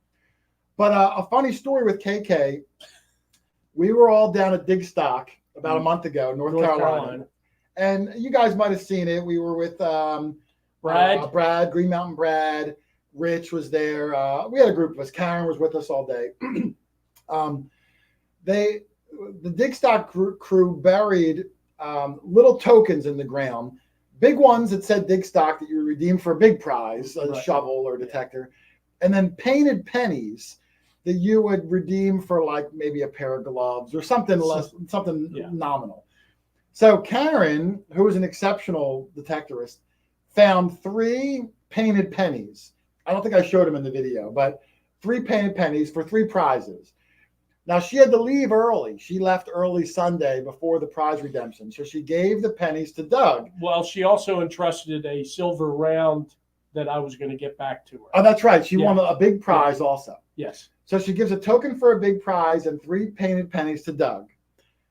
But a funny story with KK, we were all down at Dig Stock about a month ago, North Carolina. And you guys might have seen it. We were with Brad, Green Mountain Brad. Rich was there. We had a group of us. Karen was with us all day. The Dig Stock crew buried little tokens in the ground. Big ones that said Dig Stock that you redeem for a big prize, a shovel or detector, and then painted pennies that you would redeem for like maybe a pair of gloves or something nominal. So Karen, who was an exceptional detectorist, found 3 painted pennies. I don't think I showed them in the video, but 3 painted pennies for 3 prizes. Now, she had to leave early. She left early Sunday before the prize redemption. So she gave the pennies to Doug. Well, she also entrusted a silver round that I was going to get back to her. Oh, that's right. She won a big prize also. Yes. So she gives a token for a big prize and 3 painted pennies to Doug.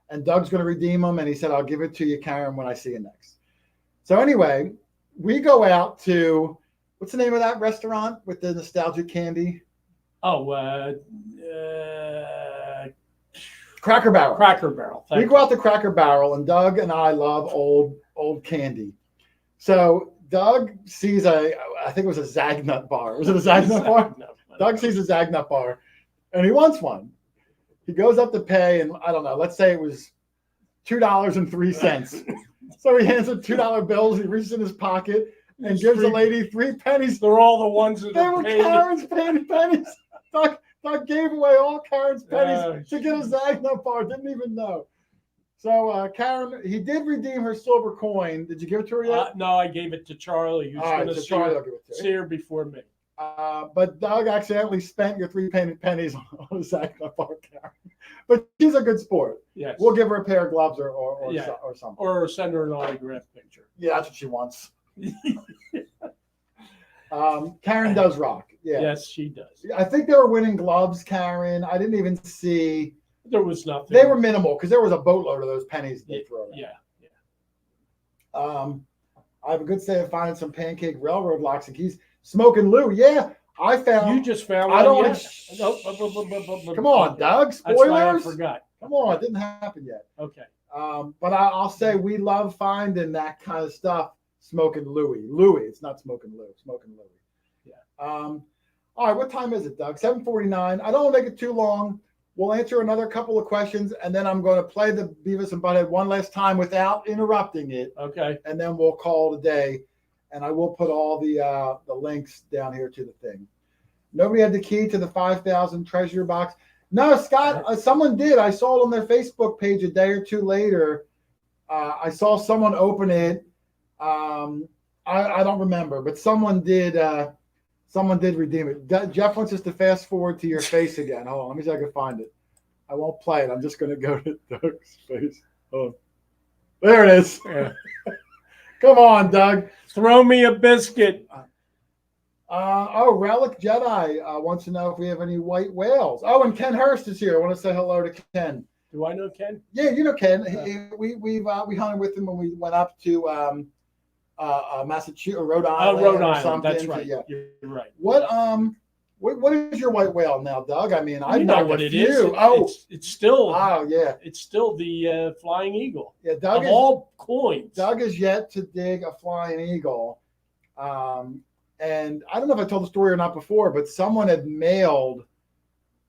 And Doug's going to redeem them. And he said, I'll give it to you, Karen, when I see you next. So anyway, we go out to, what's the name of that restaurant with the nostalgic candy? Oh, Cracker Barrel. Cracker Barrel. We go out to Cracker Barrel, and Doug and I love old candy. So Doug sees I think it was a Zagnut bar. Was it a Zagnut bar? No. Doug sees a Zagnut bar, and he wants one. He goes up to pay, and I don't know, let's say it was $2.03. So he hands her $2 bills. He reaches in his pocket and gives the lady 3 pennies. They're all the ones that they were Karen's painted pennies. Doug gave away all Karen's pennies to get a Zagnut bar. Didn't even know. So Karen, he did redeem her silver coin. Did you give it to her yet? No, I gave it to Charlie, who's going to see her before me. But Doug accidentally spent your 3 painted pennies on a Zagnut bar, Karen. But she's a good sport. Yes. We'll give her a pair of gloves or something. Or send her an autographed picture. Yeah, that's what she wants. Karen does rock. Yeah. Yes, she does. I think they were winning gloves, Karen. I didn't even see. There was nothing. They were minimal because there was a boatload of those pennies they threw. Yeah. I have a good say of finding some pancake railroad locks and keys. Smoking Lou. Yeah, I found. You just found one. I don't want to. Nope. Come on, Doug. Spoilers. That's why I forgot. Come on, it didn't happen yet. Okay. But I'll say we love finding that kind of stuff. Smoking Louie. It's not Smoking Lou. Smoking Louie. Yeah. All right. What time is it, Doug? 7:49. I don't want to make it too long. We'll answer another couple of questions, and then I'm going to play the Beavis and Butt-Head one last time without interrupting it. Okay. And then we'll call it a day, and I will put all the links down here to the thing. Nobody had the key to the 5,000 treasure box. No, Scott, someone did. I saw it on their Facebook page a day or two later. I saw someone open it. I don't remember, but someone did redeem it. Jeff wants us to fast forward to your face again. Hold on, let me see if I can find it. I won't play it. I'm just going to go to Doug's face. Oh, there it is. Yeah. Come on, Doug. Throw me a biscuit. Relic Jedi wants to know if we have any white whales. Oh, and Ken Hurst is here. I want to say hello to Ken. Do I know Ken? Yeah, you know Ken. We hunted with him when we went up to Massachusetts, Rhode Island. Rhode or Island. something. That's right. Yeah. You're right. What is your white whale now, Doug? I mean, I You know what it is. It's still. Oh yeah. It's still the flying eagle. Yeah, Doug of all coins. Doug is yet to dig a flying eagle. And I don't know if I told the story or not before, but someone had mailed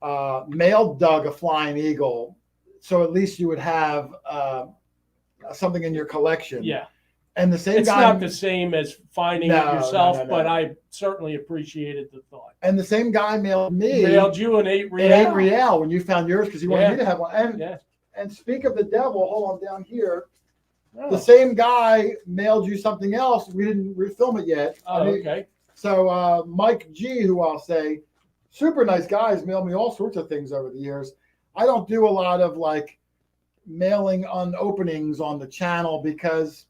Doug a flying eagle, so at least you would have something in your collection. Yeah. And the same it's guy. Not the same as finding it yourself, no. but I certainly appreciated the thought. And the same guy mailed me. Mailed you an 8 real. An 8 real when you found yours because he wanted me to have one. And speak of the devil, hold on down here. Oh. The same guy mailed you something else. We didn't refilm it yet. Okay. So Mike G, who I'll say, super nice guys, mailed me all sorts of things over the years. I don't do a lot of like mailing openings on the channel because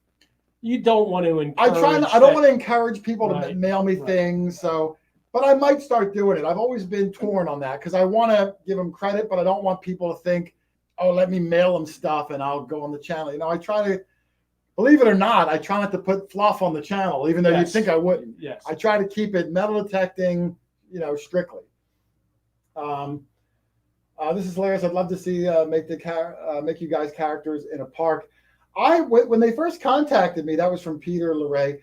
you don't want to encourage. I don't want to encourage people to mail me things. So, but I might start doing it. I've always been torn on that because I want to give them credit, but I don't want people to think, oh, let me mail them stuff and I'll go on the channel. You know, I try to. Believe it or not, I try not to put fluff on the channel, even though you'd think I wouldn't. Yes. I try to keep it metal detecting, strictly. This is hilarious. I'd love to see make you guys characters in a park. When they first contacted me, that was from Peter Leray.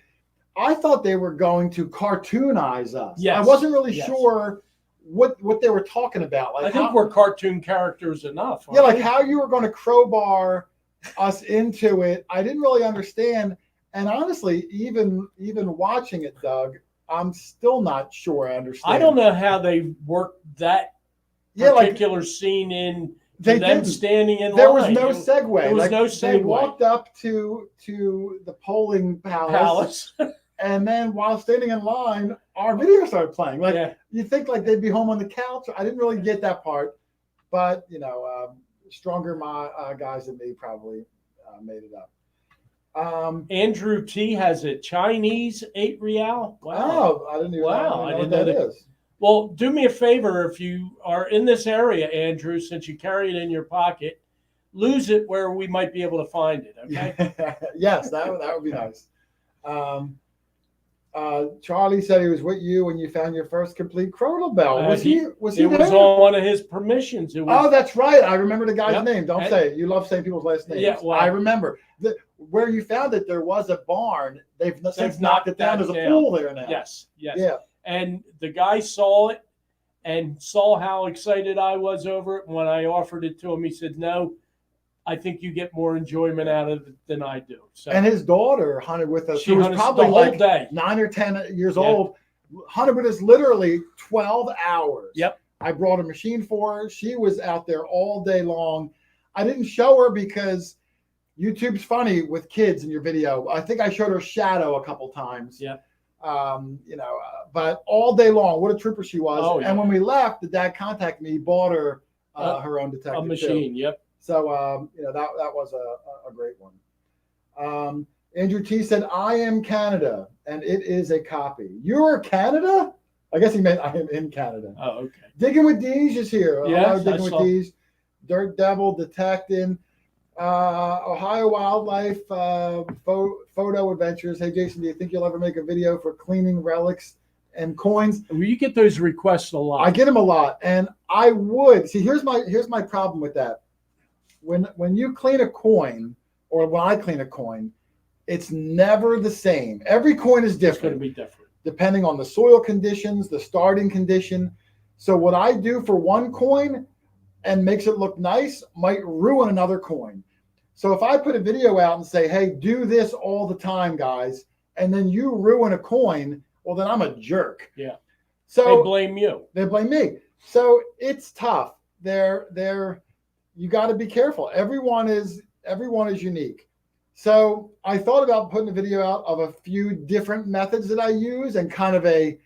I thought they were going to cartoonize us. Yes. I wasn't really sure what they were talking about. Like I think we're cartoon characters enough. Yeah, like how you were going to crowbar us into it. I didn't really understand, and honestly, even watching it, Doug, I'm still not sure I understand. I don't know how they worked that particular scene in them standing in line. There was no segue. There was no segue. They walked up to the polling palace. And then while standing in line, our video started playing. You think like they'd be home on the couch. I didn't really get that part, but stronger guys than me probably made it up. Andrew T has a Chinese 8 real. Wow. Oh, I didn't even know what that is. Well, do me a favor if you are in this area, Andrew, since you carry it in your pocket, lose it where we might be able to find it. Okay. Yes, that would be nice. Charlie said he was with you when you found your first complete Crodal bell. Was he? It was on one of his permissions. That's right. I remember the guy's name. Don't say it. You love saying people's last names. Yeah, well, I remember. Where you found it, there was a barn. They've since knocked it down. There's a pool there now. Yes. Yeah. And the guy saw it and saw how excited I was over it. And when I offered it to him, he said, "No, I think you get more enjoyment out of it than I do." So, and his daughter hunted with us. She was probably like 9 or 10 years old. Hunted with us literally 12 hours. Yep. I brought a machine for her. She was out there all day long. I didn't show her because YouTube's funny with kids in your video. I think I showed her Shadow a couple times. Yeah. But all day long, what a trooper she was. Oh, yeah. And when we left, the dad contacted me. He bought her her own detective. A machine. Too. Yep. So that was a great one. Andrew T said, "I am Canada, and it is a copy." You're Canada? I guess he meant I am in Canada. Oh, okay. Digging with Deej is here. Yes, Digging with Deej. Dirt Devil detecting. Ohio Wildlife photo adventures. Hey Jason, do you think you'll ever make a video for cleaning relics and coins? You get those requests a lot. I get them a lot, and I would see. Here's my problem with that. When you clean a coin, or when I clean a coin, it's never the same. Every coin is different. It's going to be different depending on the soil conditions, the starting condition. So what I do for one coin and makes it look nice might ruin another coin. So if I put a video out and say, "Hey, do this all the time, guys," and then you ruin a coin, well, then I'm a jerk. Yeah. So they blame you. They blame me. So it's tough. You got to be careful. Everyone is unique. So I thought about putting a video out of a few different methods that I use and kind of a,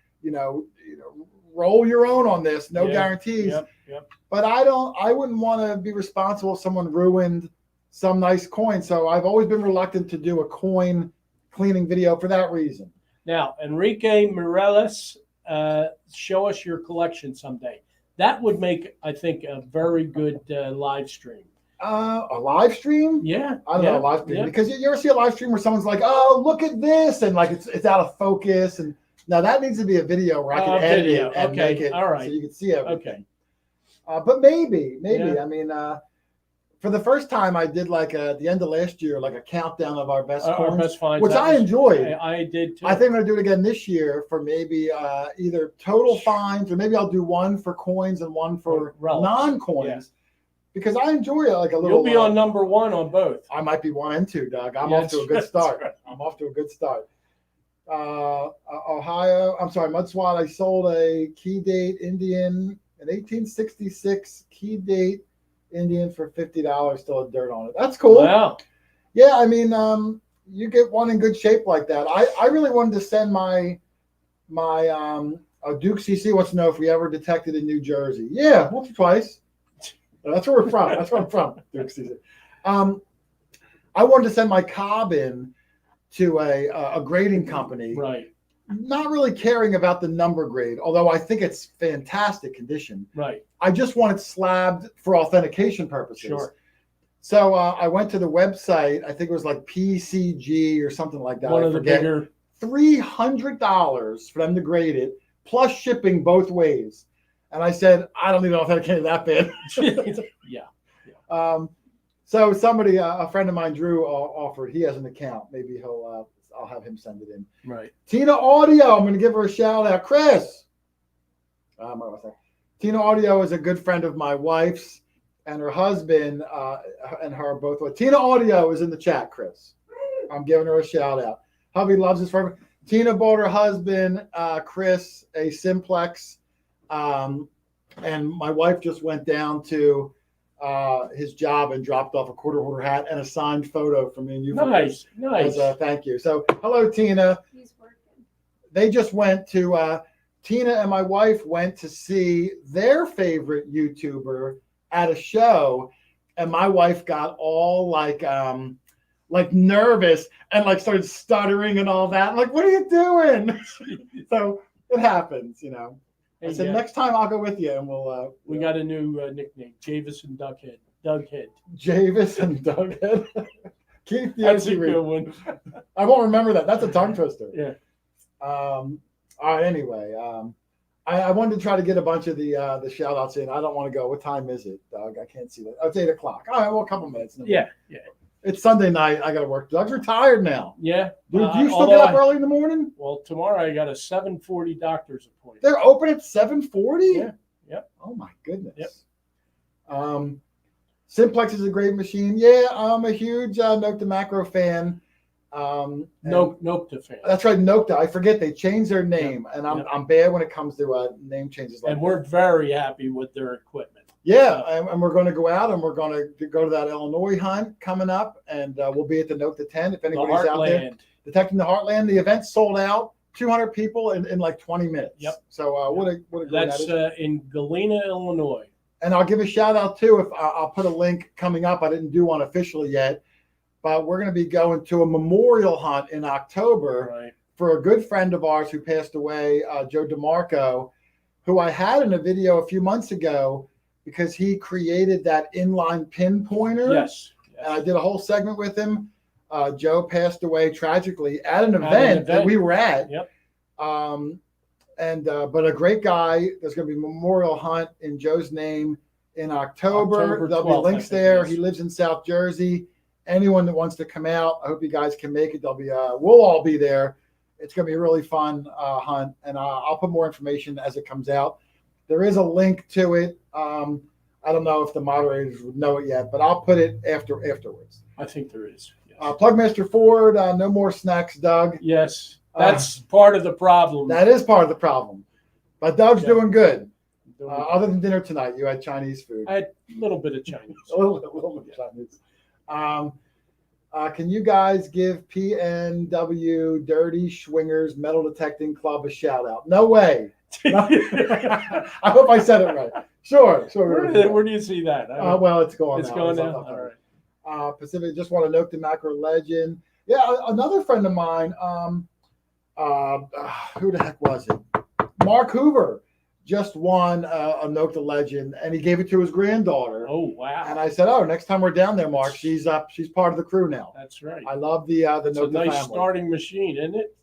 roll your own on this. No guarantees. Yep. But I wouldn't want to be responsible if someone ruined some nice coin. So I've always been reluctant to do a coin cleaning video for that reason. Now, Enrique Mireles, show us your collection someday. That would make, I think, a very good live stream. A live stream? Yeah. I don't know, a live stream. Because you ever see a live stream where someone's like, oh, look at this, and like it's out of focus. And now that needs to be a video where I can edit it and make it so you can see everything. Okay. But maybe. I mean, for the first time, I did like at the end of last year, like a countdown of our best coins, our best finds, which I enjoyed. I did too. I think I'm gonna do it again this year for maybe either total finds, or maybe I'll do one for coins and one for non-coins, because I enjoy it like a little. You'll be on number one on both. I might be 1 and 2, Doug. I'm off to a good start. Right. I'm off to a good start. Ohio, I'm sorry, Mudswat. I sold a key date Indian, an 1866 key date Indian for $50. Still had dirt on it. That's cool. Wow. Yeah, I mean, you get one in good shape like that. I really wanted to send my Duke CC wants to know if we ever detected in New Jersey. Yeah, once or twice. That's where we're from. That's where I'm from, Duke CC. I wanted to send my cob in to a grading company. Right. Not really caring about the number grade, although I think it's fantastic condition. Right. I just want it slabbed for authentication purposes. Sure. So I went to the website. I think it was like PCG or something like that. One of the bigger. $300 for them to grade it, plus shipping both ways. And I said, I don't need to authenticate that bad. Yeah. So somebody, a friend of mine, Drew, offered. He has an account. Maybe I'll have him send it in. Right. Tina Audio. I'm going to give her a shout out. Chris. Tina Audio is a good friend of my wife's, and her husband and her both. Tina Audio is in the chat, Chris. I'm giving her a shout out. Hubby loves this forever. Tina bought her husband, Chris, a Simplex. And my wife just went down to his job and dropped off a Quarter Hoarder hat and a signed photo from me and you. Nice. As a thank you. So hello, Tina. He's working. They just went to Tina and my wife went to see their favorite YouTuber at a show, and my wife got all like nervous and like started stuttering and all that. Like, what are you doing? So it happens, you know. I said, next time I'll go with you, and we'll. We got a new nickname, Beavis and Butt-Head. Doughead. Javis and Doughead. Keith, that's a good one. I won't remember that. That's a tongue twister. Yeah. All right. Anyway, I wanted to try to get a bunch of the shout outs in. I don't want to go. What time is it, Doug? I can't see that. Oh, it's 8:00. All right. Well, a couple minutes. Yeah. It's Sunday night. I got to work. Doug's retired now. Yeah. Do you still get up early in the morning? Well, tomorrow I got a 7:40 doctor's appointment. They're open at 7:40? Yeah. Yep. Oh my goodness. Yep. Simplex is a great machine. Yeah, I'm a huge Nocta Macro fan. Nocta fan. That's right, Nocta. I forget they changed their name, and I'm bad when it comes to name changes. And we're very happy with their equipment. Yeah, and we're going to go out and we're going to go to that Illinois hunt coming up, and we'll be at the Nocta 10 if anybody's out there. Detecting the Heartland. The event sold out. 200 people in like 20 minutes. Yep. So what a great That's in Galena, Illinois. And I'll give a shout out too. If I'll put a link coming up. I didn't do one officially yet, but we're going to be going to a memorial hunt in October for a good friend of ours who passed away, Joe DeMarco, who I had in a video a few months ago because he created that inline pin pointer. Yes. And I did a whole segment with him. Joe passed away tragically at an event that we were at. Yep. But a great guy. There's going to be a memorial hunt in Joe's name in October. There'll be links there. He lives in South Jersey. Anyone that wants to come out, I hope you guys can make it. There'll be we'll all be there. It's going to be a really fun hunt, and I'll put more information as it comes out. There is a link to it. I don't know if the moderators would know it yet, but I'll put it afterwards. I think there is. Plugmaster Ford, no more snacks, Doug. Yes, that's part of the problem. That is part of the problem. But Doug's doing good. Other than dinner tonight, you had Chinese food. I had a little bit of Chinese. a little bit of Chinese. Can you guys give PNW Dirty Schwingers Metal Detecting Club a shout out? No way. I hope I said it right. Sure. Where do you see that? Well, it's going. It's going now. All right. Pacific, just want to note the Macro Legend. Yeah, another friend of mine. Who the heck was it? Mark Hoover just won a Note the Legend, and he gave it to his granddaughter. Oh wow! And I said, "Oh, next time we're down there, Mark, she's part of the crew now." That's right. I love the It's a Note the nice family. starting machine, isn't it?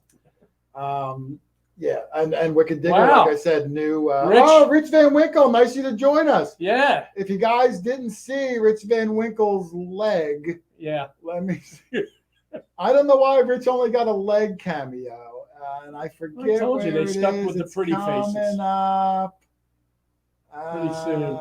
Yeah, and Wicked Digger, Wow. like I said, new. Rich. Rich Van Winkle, nice of you to join us. Yeah. If you guys didn't see Rich Van Winkle's leg, Yeah. let me see. I don't know why Rich only got a leg cameo, and I forget. I told you where they it stuck is. with the It's pretty faces. coming up. Pretty soon.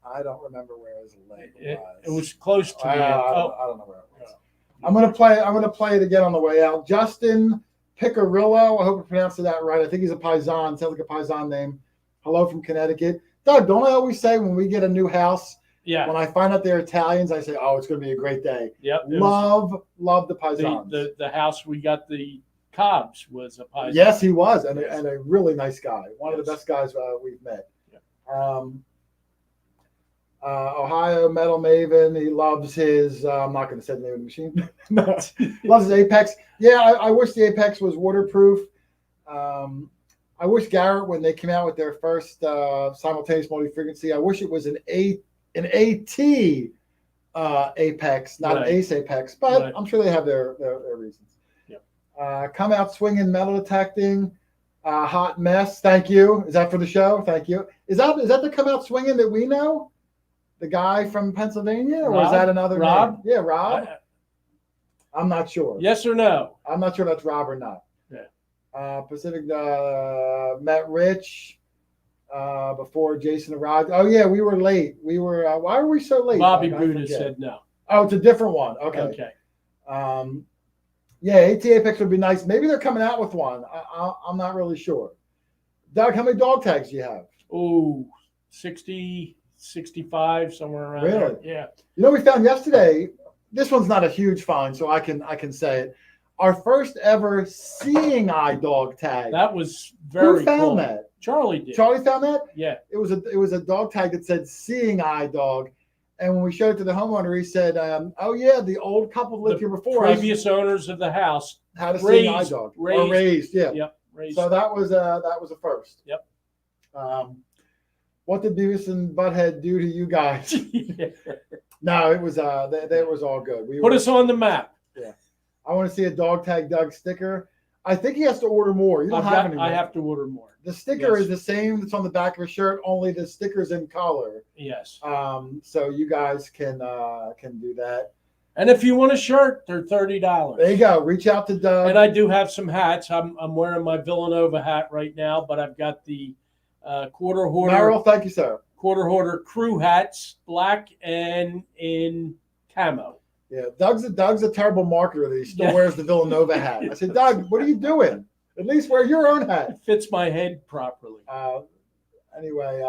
I don't remember where his leg was. It was close to I the end. don't know where it was. I'm gonna play it again on the way out. Justin Picarillo. I hope I pronounced that right. I think he's a Paisan. Sounds like a Paisan name. Hello from Connecticut. Doug, don't I always say when we get a new house, Yeah. when I find out they're Italians, I say, "Oh, it's going to be a great day." Yep. Love the Paisans. The house we got the Cobbs was a Paisan. Yes, he was, and a really nice guy. One of the best guys we've met. Yeah. Ohio Metal Maven. He loves his. I'm not going to say the name of the machine. Loves his Apex. Yeah, I wish the Apex was waterproof. I wish Garrett, when they came out with their first simultaneous multi-frequency, I wish it was an AT Apex, not an Ace Apex. But I'm sure they have their reasons. Yep. Come out swinging, metal detecting. Hot mess. Thank you. Is that for the show? Thank you. Is that the come out swinging that we know? The guy from Pennsylvania, or is that another Rob? name? Yeah, Rob. I'm not sure. Yes or no? I'm not sure that's Rob or not. Yeah. Pacific met Rich before Jason arrived. Oh yeah, we were late. We were. Why were we so late? Bobby Buddha said no. Oh, it's a different one. Okay. Okay. Yeah, AT Apex would be nice. Maybe they're coming out with one. I'm not really sure. Doug, how many dog tags do you have? Oh, 60, 65, somewhere around Really? there. Yeah. You know, we found yesterday. This one's not a huge find, so I can say it. Our first ever seeing eye dog tag. That was very Who found cool. that? Charlie did. Charlie found that? Yeah. It was a dog tag that said seeing eye dog. And when we showed it to the homeowner, he said, "Oh yeah, the old couple lived here before. Previous owners of the house had a seeing eye dog. Raised, yeah. Yep. Raised. So that was a first. Yep. What did Beavis and Butt-Head do to you guys? No, it was they was all good. Put us on the map. Yeah. I want to see a dog tag Doug sticker. I think he has to order more. You don't have any more. I have to order more. The sticker is the same that's on the back of his shirt, only the sticker's in color. Yes. So you guys can do that. And if you want a shirt, they're $30. There you go. Reach out to Doug. And I do have some hats. I'm wearing my Villanova hat right now, but I've got the Quarter Hoarder. Merrill, thank you, sir. Quarter Hoarder crew hats, black and in camo. Yeah, Doug's a terrible marketer that he still wears the Villanova hat. I said, Doug, what are you doing? At least wear your own hat. It fits my head properly. Anyway,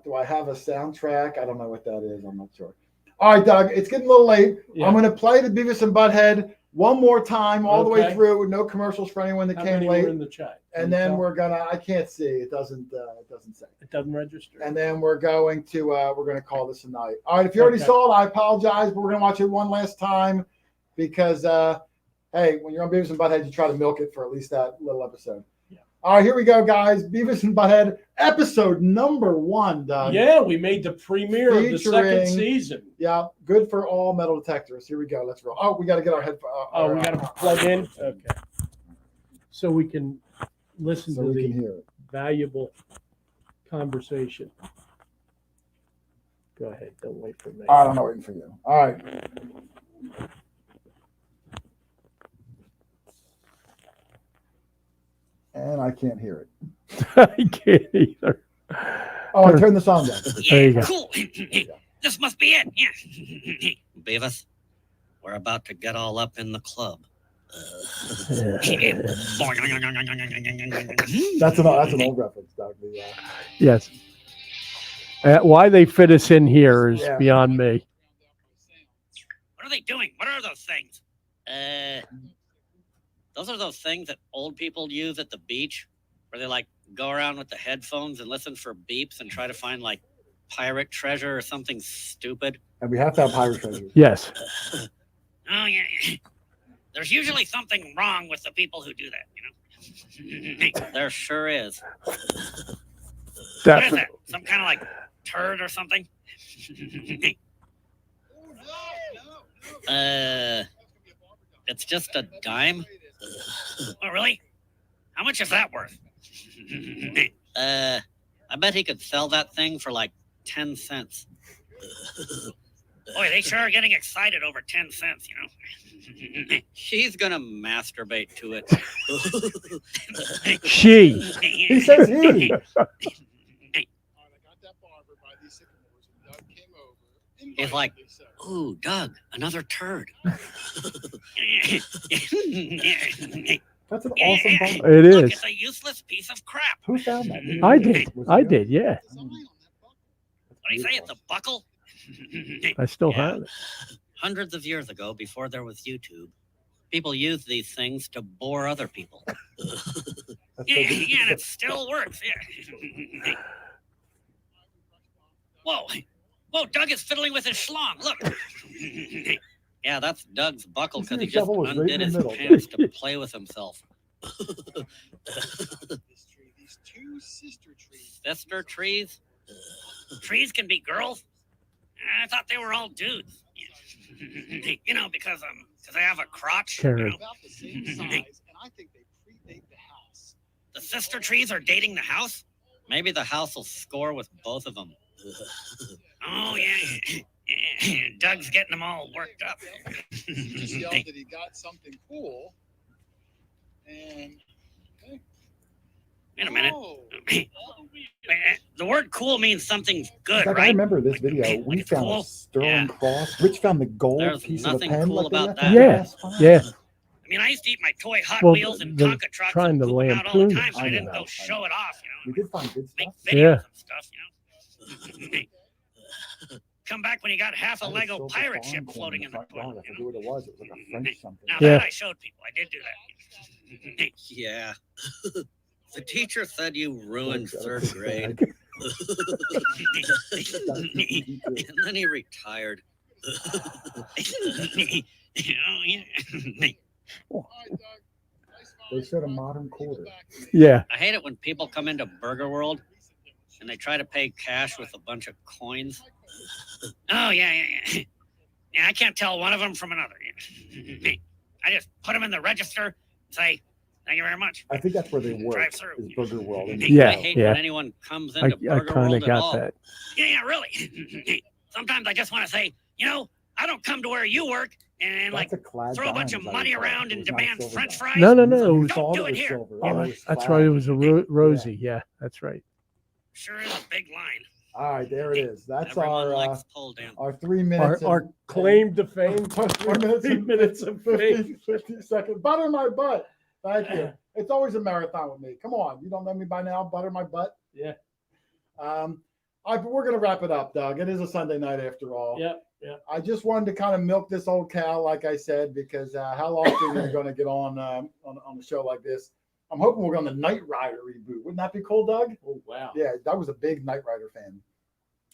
do I have a soundtrack? I don't know what that is. I'm not sure. All right, Doug, it's getting a little late. Yeah. I'm going to play the Beavis and Butt-Head one more time all the way through with no commercials for anyone that came late. In the chat? And then we're gonna. I can't see. It doesn't say. It doesn't register. And then we're going to call this a night. All right. If you already saw it, I apologize, but we're gonna watch it one last time because hey, when you're on Beavis and Butt-Head, you try to milk it for at least that little episode. Yeah. All right, here we go, guys. Beavis and Butt-Head, episode number 1, Doug. Yeah, we made the premiere of the second season. Yeah, good for all metal detectors. Here we go. Let's roll. Oh, we got to get our headphones. We got to plug in. Okay. So we can listen to the valuable conversation. Go ahead. Don't wait for me. I'm not waiting for you. All right. And I can't hear it. I can't either. Oh, I turned the song down. There you go. Cool. This must be it. Yeah. Beavis, we're about to get all up in the club. That's an old reference, Doug. Yes. Why they fit us in here is beyond me. What are they doing? What are those things? Those are those things that old people use at the beach, where they like go around with the headphones and listen for beeps and try to find like pirate treasure or something stupid. And we have to have pirate treasure. Yes. Oh, yeah. There's usually something wrong with the people who do that, There sure is. What is that? Some kind of like turd or something? It's just a dime? Oh, really? How much is that worth? I bet he could sell that thing for like 10 cents. Boy, they sure are getting excited over 10 cents, She's gonna masturbate to it. She. He says he. He's like, ooh, Doug, another turd. That's an awesome bumper. It Look, is. it's a useless piece of crap. Who found that? I did. I did. Yeah. What do you say? It's a buckle? I still have it. Hundreds of years ago, before there was YouTube, people used these things to bore other people. Yeah, and it still works. Yeah. Whoa, Doug is fiddling with his schlong. Look. Yeah, that's Doug's buckle because he just undid his pants to play with himself. These two sister trees. Sister trees? Trees can be girls? I thought they were all dudes. Because they have a crotch. Karen. About the same size, and I think they predate the house. The sister trees are dating the house? Maybe the house will score with both of them. Oh, yeah. Doug's getting them all worked up. He just yelled that he got something cool, and Wait a minute. oh, The word cool means something's good, Like, right? I remember this video. We it's found cool. a sterling Yeah. cross. Rich found the gold There's piece of the nothing pen. cool like they about left that. in Yeah. the glass Yeah. file. I mean, I used to eat my toy Hot Well, Wheels and they're Tonka trucks trying and to poop 'em out all the lampoon time, so I it. didn't I go know. show it off, We did find good Make stuff. videos Yeah. and stuff, Come back when you got half a I had Lego silver pirate farm ship corn floating in the front yard. toilet. I forget what it was. It was like a French something. Now Yeah. that I showed people, I did do that. Yeah. The teacher said you ruined third grade. And then he retired. They said a modern quarter. Yeah. I hate it when people come into Burger World and they try to pay cash with a bunch of coins. Oh, yeah. Yeah, I can't tell one of them from another. I just put them in the register and say, thank you very much. I think that's where they work. Drive through. Is Burger World. Yeah. I hate when anyone comes into I Burger kind World of at got all. that. Yeah, really. Sometimes I just want to say, I don't come to where you work and That's a clad throw a bunch of diamond, money I recall. around It and was not demand silver French diamond. fries. No. It We was, thought do it it was here. silver. oh, It was that's clad. right. It was a Rosie. Yeah, that's right. Sure is a big line. All right, there it is. That's Everyone likes pole dance. our 3 minutes. Our claim to fame. 3 minutes, 3 minutes of fame. 50 seconds. Butter my butt. Thank you. It's always a marathon with me. Come on, you don't know me by now. Butter my butt. Yeah. We're gonna wrap it up, Doug. It is a Sunday night after all. Yep. I just wanted to kind of milk this old cow, like I said, because how often are you going to get on a show like this? I'm hoping we're on the Knight Rider reboot. Wouldn't that be cool, Doug? Oh, wow. Yeah, Doug was a big Knight Rider fan.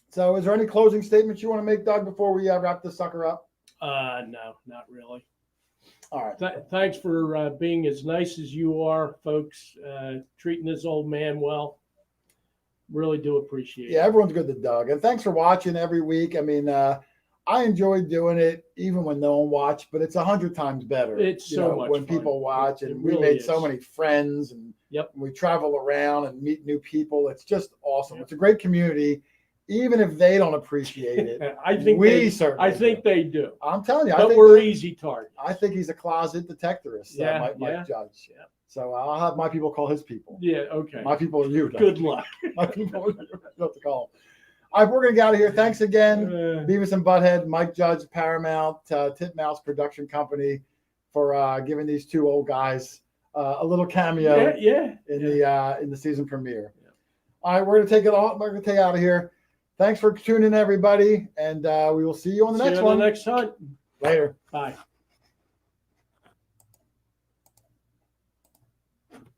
So, is there any closing statements you want to make, Doug, before we wrap this sucker up? No, not really. All right. Thanks for being as nice as you are, folks. Treating this old man well. Really do appreciate it. Yeah, everyone's good to Doug. And thanks for watching every week. I mean, I enjoyed doing it even when no one watched, but it's 100 times better. It's so much when fun. people watch, It and we really made is. so many friends, and Yep. we travel around and meet new people. It's just awesome. It's a great community, even if they don't appreciate it. I think they do. I'm telling you, But we're easy target. I think he's a closet detectorist. Yeah, Mike Judge. Yeah. So I'll have my people call his people. Yeah. Okay. My people are you. Doug. Good luck. My people are you. You have to call them. All right, we're gonna get out of here. Thanks again. Beavis and Butt-Head, Mike Judge, Paramount, Titmouse Production Company, for giving these two old guys a little cameo in the season premiere. Yeah. All right, we're gonna take it all. We're gonna take out of here. Thanks for tuning in, everybody, and we will see you on the next one. Next time. Later. Bye.